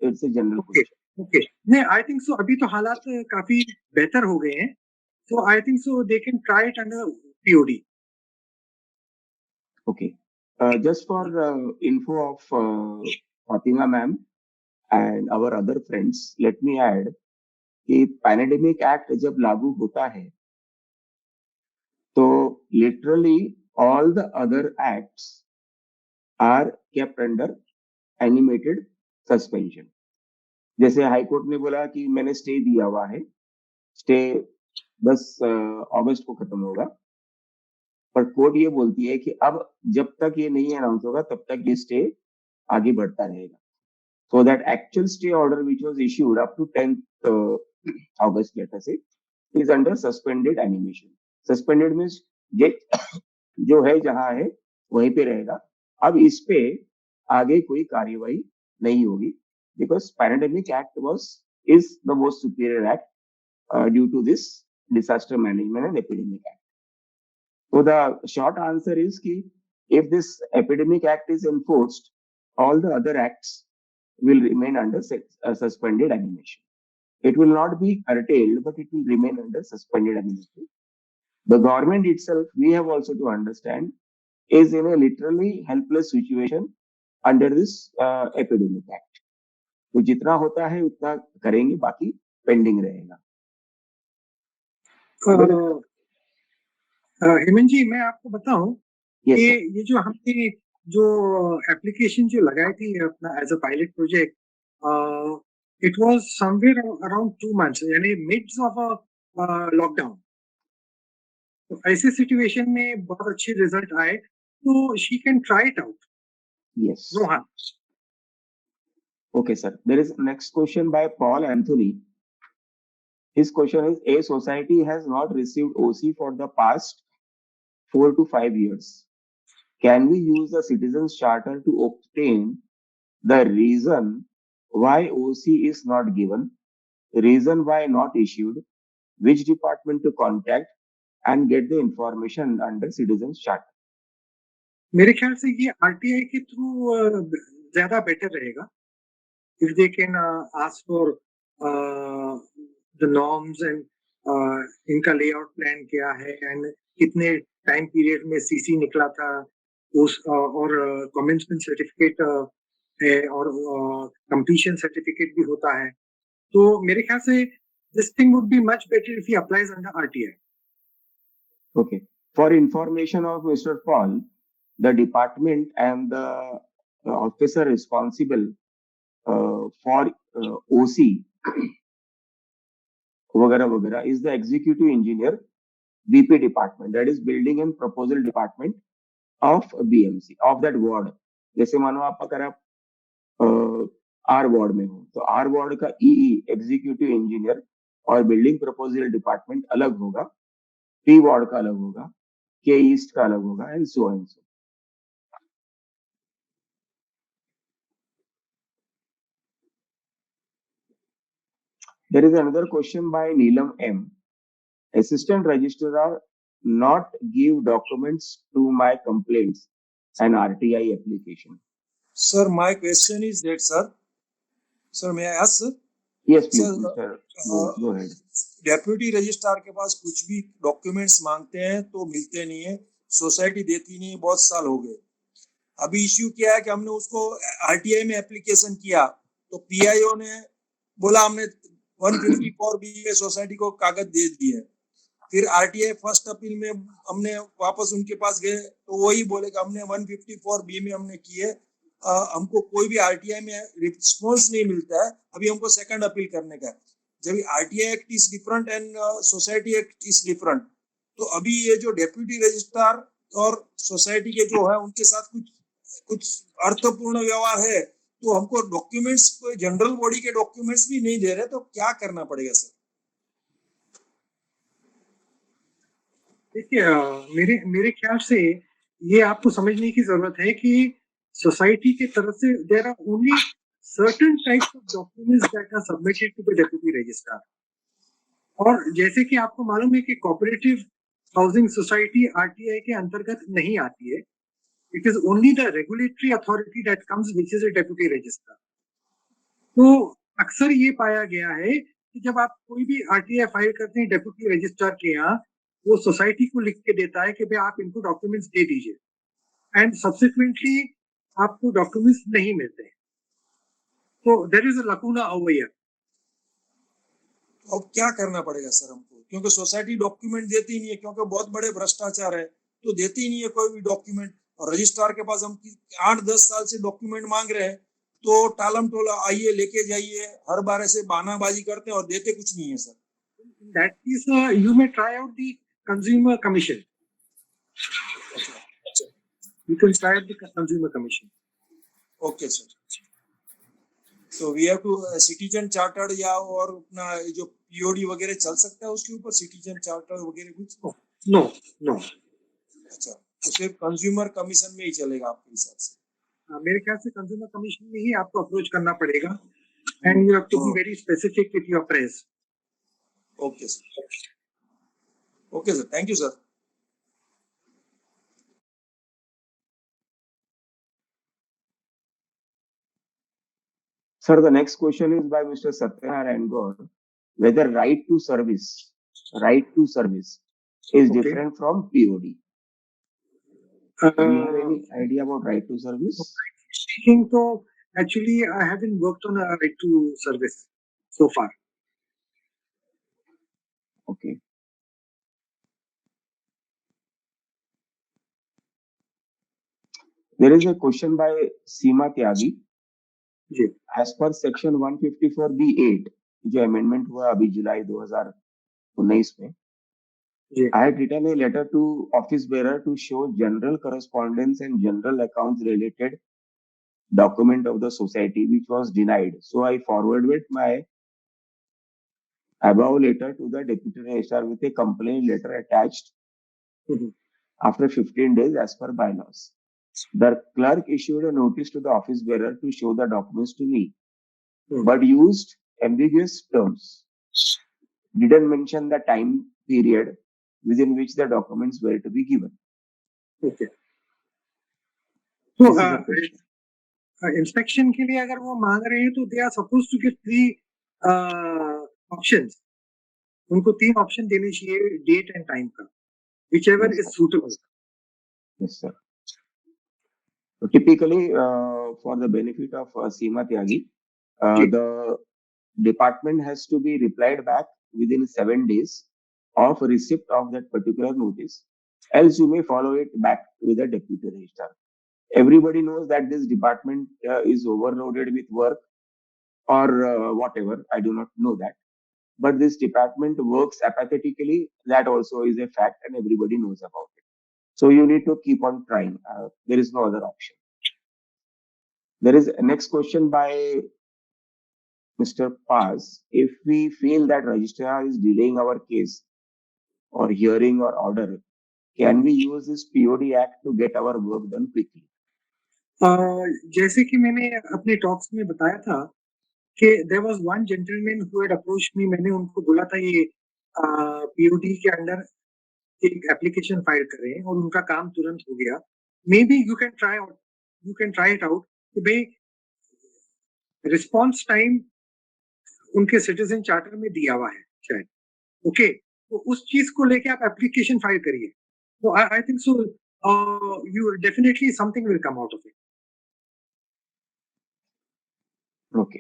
It's a general okay question. Okay नहीं, I think so अभी तो हालात काफी बेहतर हो गए हैं, so I think so they can try it under POD. Okay. Just for info of Fatima ma'am and our other friends, let me add कि पैंडेमिक एक्ट जब लागू होता है तो literally all the other acts are kept under animated suspension. जैसे high court ने बोला कि मैंने स्टे दिया हुआ है, स्टे 10 अगस्त को खत्म होगा, पर कोर्ट ये बोलती है कि अब जब तक ये नहीं अनाउंस होगा तब तक ये स्टे आगे बढ़ता रहेगा. So that actual stay order which was issued up to 10th August, let us say, is under suspended animation. Suspended means ये जो है जहां है वहीं पे रहेगा. अब इस पे आगे कोई कार्यवाही नहीं होगी because Pandemic Act is the most superior act due to this Disaster Management and Epidemic Act. So the short answer is कि if this Epidemic Act is enforced, all the other acts will remain under suspended animation. It will not be curtailed, but it will remain under suspended animation. The government itself, we have also to understand, is in a literally helpless situation under this epidemic act. तो जितना होता है उतना करेंगे, बाकी pending रहेगा. हेमंत जी, मैं आपको बताऊं Yes, कि sir. ये जो हमने जो एप्लीकेशन जो लगाई थी अपना as a pilot project, it was somewhere around 2 months, यानी मिड्स ऑफ अ लॉकडाउन. तो ऐसे सिचुएशन में बहुत अच्छे रिजल्ट आए, तो she can try it out. Yes. Rohan. Okay, sir. There is next question by Paul Anthony. His question is: A society has not received OC for the past 4 to 5 years. Can we use the Citizens Charter to obtain the reason why OC is not given, reason why not issued, which department to contact, and get the information under Citizens Charter? मेरे ख्याल से ये RTI के through ज्यादा better रहेगा. If they can ask for the norms and इनका layout plan क्या है एंड कितने टाइम पीरियड में सीसी निकला था उस और कमेंसमेंट सर्टिफिकेट है और कंप्लीशन सर्टिफिकेट भी होता है, तो मेरे ख्याल से this thing would be much better if he applies under RTI. Okay. For information of Mr. Paul, the department and the officer responsible for OC वगैरह वगैरह is the executive engineer, BP department, that is building and proposal department of BMC of that ward. जैसे मानो आप अगर आप are ward में हो तो आर वार्ड का ईई एग्जीक्यूटिव इंजीनियर और बिल्डिंग प्रपोजल डिपार्टमेंट अलग होगा, पी वार्ड का अलग होगा, के ईस्ट का अलग होगा, and so and so. There is another question by Neelam M. Assistant registrar not give documents to my complaints and RTI application. Sir, my question is that, sir. Sir, may I ask, sir? Yes, please, Sir, Mr. Go ahead. Deputy registrar के पास कुछ भी documents मांगते हैं तो मिलते नहीं है, society देती नहीं, बहुत साल हो गए. अभी इश्यू क्या है कि हमने उसको आरटीआई में एप्लीकेशन किया तो पीआईओ ने बोला हमने 154 बी में सोसाइटी को कागज दे दिए. फिर आरटीआई फर्स्ट अपील में हमने वापस उनके पास गए तो वही बोले कि हमने 154 बी में हमने किए, हमको कोई भी आरटीआई में रिस्पॉन्स नहीं मिलता है, अभी हमको सेकंड अपील करने का है. जब RTI act is different and society act is different, तो अभी ये जो डेप्यूटी रजिस्ट्रार और सोसाइटी के जो है उनके साथ कुछ अर्थपूर्ण व्यवहार है, तो हमको डॉक्यूमेंट्स, जनरल बॉडी के डॉक्यूमेंट्स भी नहीं दे रहे, तो क्या करना पड़ेगा सर? देखिए, मेरे ख्याल से ये आपको समझने की जरूरत है कि सोसाइटी की तरफ से there are only certain types of documents that are submitted to the deputy registrar. और जैसे कि आपको मालूम है कि कोऑपरेटिव हाउसिंग सोसाइटी आरटीआई के अंतर्गत नहीं आती है. It is only the regulatory authority that comes which is a deputy registrar. तो अक्सर ये पाया गया है कि जब आप कोई भी आरटीआई फाइल करते हैं डेप्यूटी रजिस्ट्रार के यहाँ, वो सोसाइटी को लिख के देता है कि भाई आप इनको डॉक्यूमेंट्स दे दीजिए, एंड सब्सिक्वेंटली आपको डॉक्यूमेंट्स नहीं मिलते. तो there is a lacuna over here. अब क्या करना पड़ेगा सर हमको, क्योंकि सोसाइटी डॉक्यूमेंट देती नहीं है, क्योंकि बहुत बड़े भ्रष्टाचार है, तो देती नहीं है कोई भी डॉक्यूमेंट. और रजिस्ट्रार के पास हम 8-10 साल से डॉक्यूमेंट मांग रहे हैं, तो टालम टोला आइए लेके जाइए, हर बार ऐसे बहानाबाजी करते हैं और देते कुछ नहीं है sir. In that case, you may try out the consumer commission. You can try out the consumer commission. Okay sir. तो we have to citizen chartered या और अपना जो पीओडी वगैरह चल सकता है उसके ऊपर, सिटीजन चार्टर वगैरह कुछ? No, no. अच्छा, तो सिर्फ कंज्यूमर कमीशन में ही चलेगा आपके हिसाब से? मेरे ख्याल से कंज्यूमर कमीशन में ही आपको अप्रोच करना पड़ेगा, and you have to be very specific with your press. Okay sir. Okay sir, thank you sir. Sir, the next question is by Mr. Satyanarayan Gaur, whether right to service is Okay. different from POD. Do you have any idea about right to service? Speaking, so actually I haven't worked on a right to service so far. Okay. There is a question by Seema Tyagi. Ji. As per section 154B8, जो amendment हुआ अभी जुलाई 2019 में, जी. I had written a letter to office bearer to show general correspondence and general accounts related document of the society, which was denied. So I forwarded my above letter to the deputy registrar with a complaint letter attached Mhm. after 15 days as per bylaws. The clerk issued a notice to the office bearer to show the documents to me, but used ambiguous terms. Didn't mention the time period within which the documents were to be given. Okay. So, This is the question. inspection के लिए अगर वो मांग रहे हैं तो they are supposed to give 3 options. उनको 3 option देने चाहिए डेट एंड टाइम का, whichever Yes, is sir. suitable. Yes, sir. So typically, for the benefit of Seema Tyagi, ji. the department has to be replied back within 7 days of receipt of that particular notice. Else you may follow it back with the deputy registrar. Everybody knows that this department is overloaded with work or whatever. I do not know that. But this department works apathetically. That also is a fact and everybody knows about it. So you need to keep on trying. There is no other option. There is a next question by Mr. Paz. If we feel that registrar is delaying our case or hearing or order, can we use this POD Act to get our work done quickly? जैसे कि मैंने अपने talks में बताया था कि there was one gentleman who had approached me. मैंने उनको बोला था ये POD के अंडर एक एप्लीकेशन फाइल कर रहे हैं और उनका काम तुरंत हो गया. May be you can try it out कि भाई रिस्पॉन्स टाइम उनके सिटीजन चार्टर में दिया हुआ है शायद. ओके, तो उस चीज को लेके आप एप्लीकेशन फाइल करिए. तो I think so you definitely something will come out of it. Okay.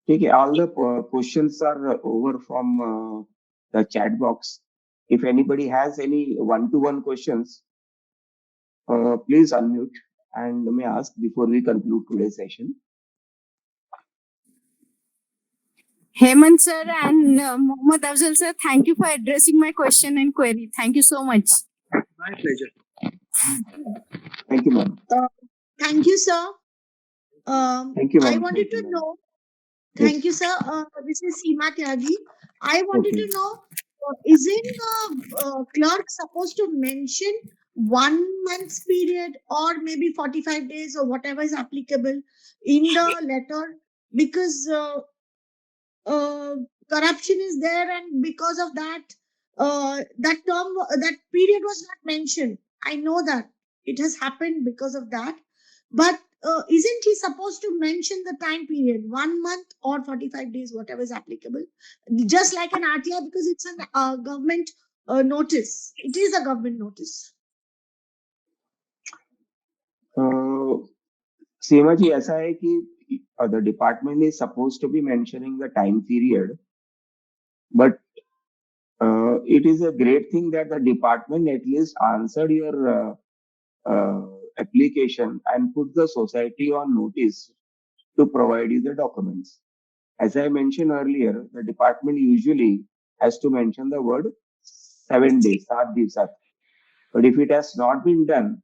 Okay, all the questions are over from the chat box. If anybody has any one-to-one questions, please unmute and may ask before we conclude today's session. Hemant sir and Mohammad Afzal sir, thank you for addressing my question and query. Thank you so much. My pleasure. Thank you, ma'am. Thank you, sir. Thank you, I ma'am. wanted Thank you, to ma'am. know. Yes. Thank you, sir. This is Seema Tyagi. I wanted Okay. to know, isn't the clerk supposed to mention 1 month's period or maybe 45 days or whatever is applicable in the letter, because corruption is there, and because of that, that period was not mentioned. I know that it has happened because of that, but isn't he supposed to mention the time period, 1 month or 45 days, whatever is applicable, just like an RTI, because it's a government notice. It is a government notice. सीमा जी, ऐसा है कि the department is supposed to be mentioning the time period, but it is a great thing that the department at least answered your application and put the society on notice to provide you the documents. As I mentioned earlier, the department usually has to mention the word 7 days, 7 divsat. But if it has not been done,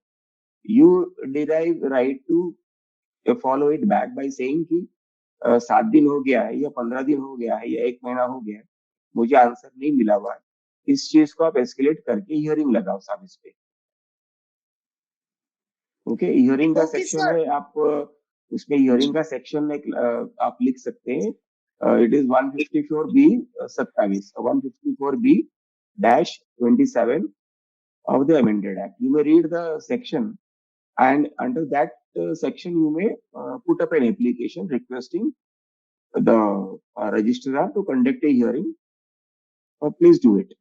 you derive right to follow it back by saying कि 7 दिन हो गया है या 15 दिन हो गया है या 1 महीना हो गया है, मुझे आंसर नहीं मिला हुआ है. इस चीज को आप एस्केलेट करके हियरिंग लगाओ साहब इस पे. ओके, हियरिंग का Okay, सेक्शन sir. है, आप उसमें हियरिंग का सेक्शन आप लिख सकते हैं. It is 154B 27, 154B -27 of the amended act. You may read the section, and under that section you may put up an application requesting the registrar to conduct a hearing. Please do it.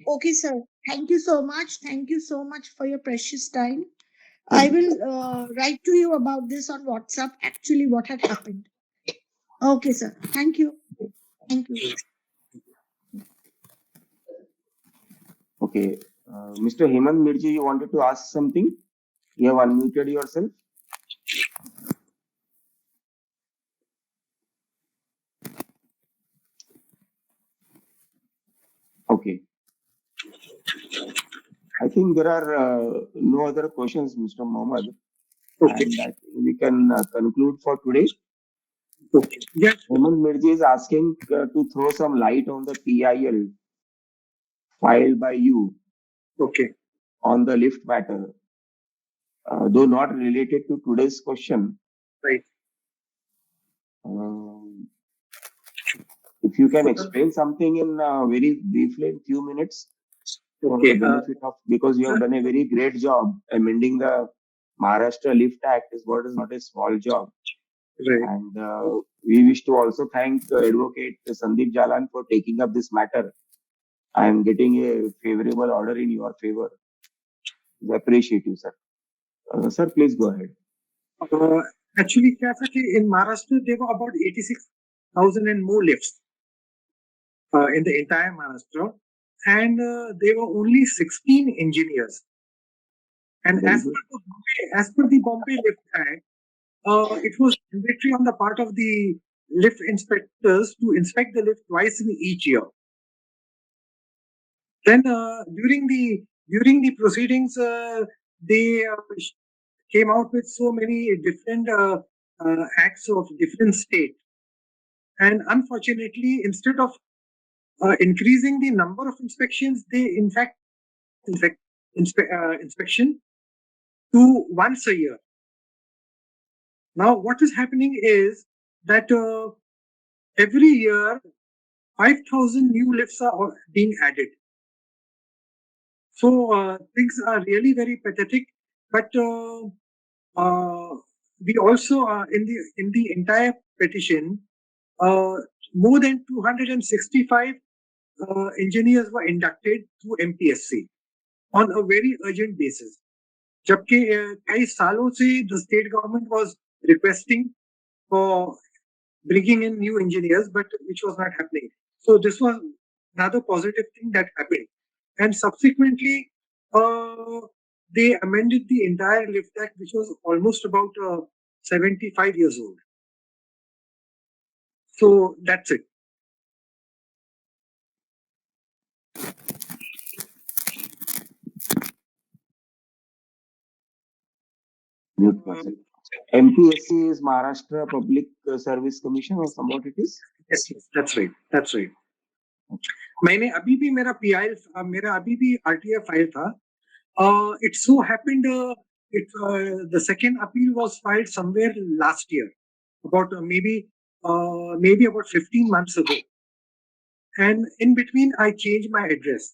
Okay, sir. Thank you so much. Thank you so much for your precious time. I will write to you about this on WhatsApp, actually what had happened. Okay, sir. Thank you. Thank you. Okay. Mr. Hemant Mirji, you wanted to ask something? You have unmuted yourself. Okay. I think there are no other questions, Mr. Mohammed. Okay. And I think we can conclude for today. Okay. Yes. Hemant Mirji is asking to throw some light on the PIL filed by you Okay. on the lift matter, though not related to today's question. Right. If you can explain something in very briefly, in few minutes, for Okay. the benefit of, because you have done a very great job amending the Maharashtra Lift Act is what is not a small job. Right. And we wish to also thank Advocate Sandeep Jalan for taking up this matter and getting a favorable order in your favor. We appreciate you, sir. Sir, please go ahead. Actually, क्या था कि in Maharashtra there were about 86,000 and more lifts in the entire Maharashtra, and there were only 16 engineers. And Very as good. per the Bombay Lift Act, it was mandatory on the part of the lift inspectors to inspect the lift twice in each year. Then during the proceedings, they came out with so many different acts of different state, and unfortunately, instead of increasing the number of inspections, they in fact inspection to once a year. Now, what is happening is that every year 5,000 new lifts are being added. So things are really very pathetic. But we also in the entire petition, more than 265 engineers were inducted through MPSC on a very urgent basis. जबकि कई सालों से the state government was requesting for bringing in new engineers, but which was not happening. So this was another positive thing that happened. And subsequently, they amended the entire Lift Act, which was almost about 75 years old. So that's it. Mute person. MPSC is Maharashtra Public Service Commission or somewhat it is? Yes, that's right. That's right. मैंने अभी भी मेरा RTI file था. It so happened the second appeal was filed somewhere last year, about maybe about 15 months ago. And in between, I changed my address.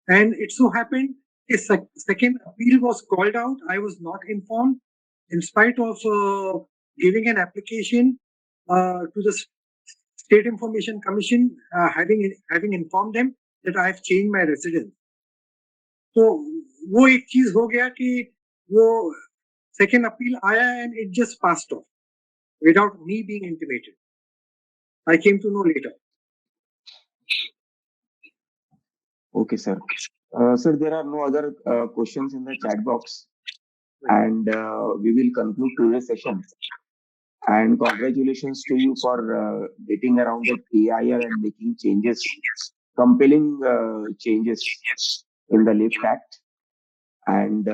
And it so happened a second appeal was called out. I was not informed, in spite of giving an application to the State Information Commission, having informed them that I have changed my residence. तो वो एक चीज हो गया कि वो second appeal आया and it just passed off without me being intimated. I came to know later. Okay, sir. Sir, there are no other questions in the chat box, and we will conclude today's session. And congratulations to you for getting around the PIL and making changes, compelling changes in the LIFT Act. And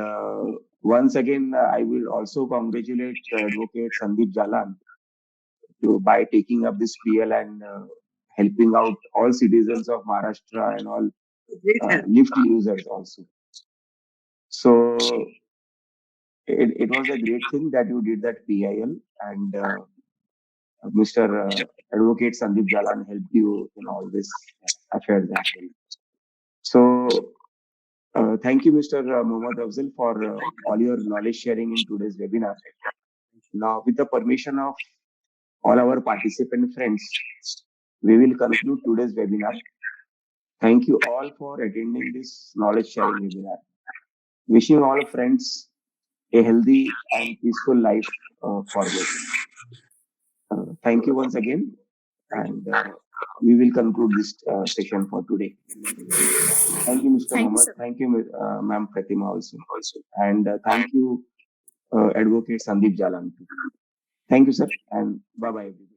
once again, I will also congratulate Advocate Sandeep Jalan by taking up this PL and helping out all citizens of Maharashtra and all LIFT users also. So it was a great thing that you did that PIL, and Mr. Advocate Sandeep Jalan helped you in all this affairs as well. So thank you, Mr. Mohammad Afzal, for all your knowledge sharing in today's webinar. Now, with the permission of all our participant friends, we will conclude today's webinar. Thank you all for attending this knowledge sharing webinar. Wishing all friends a healthy and peaceful life forward. Thank you once again, and we will conclude this session for today. Thank you, Mr. Mohammed. Thank you, Ma'am Pratima also. And thank you, Advocate Sandeep Jalan. Thank you, sir, and bye-bye, everybody.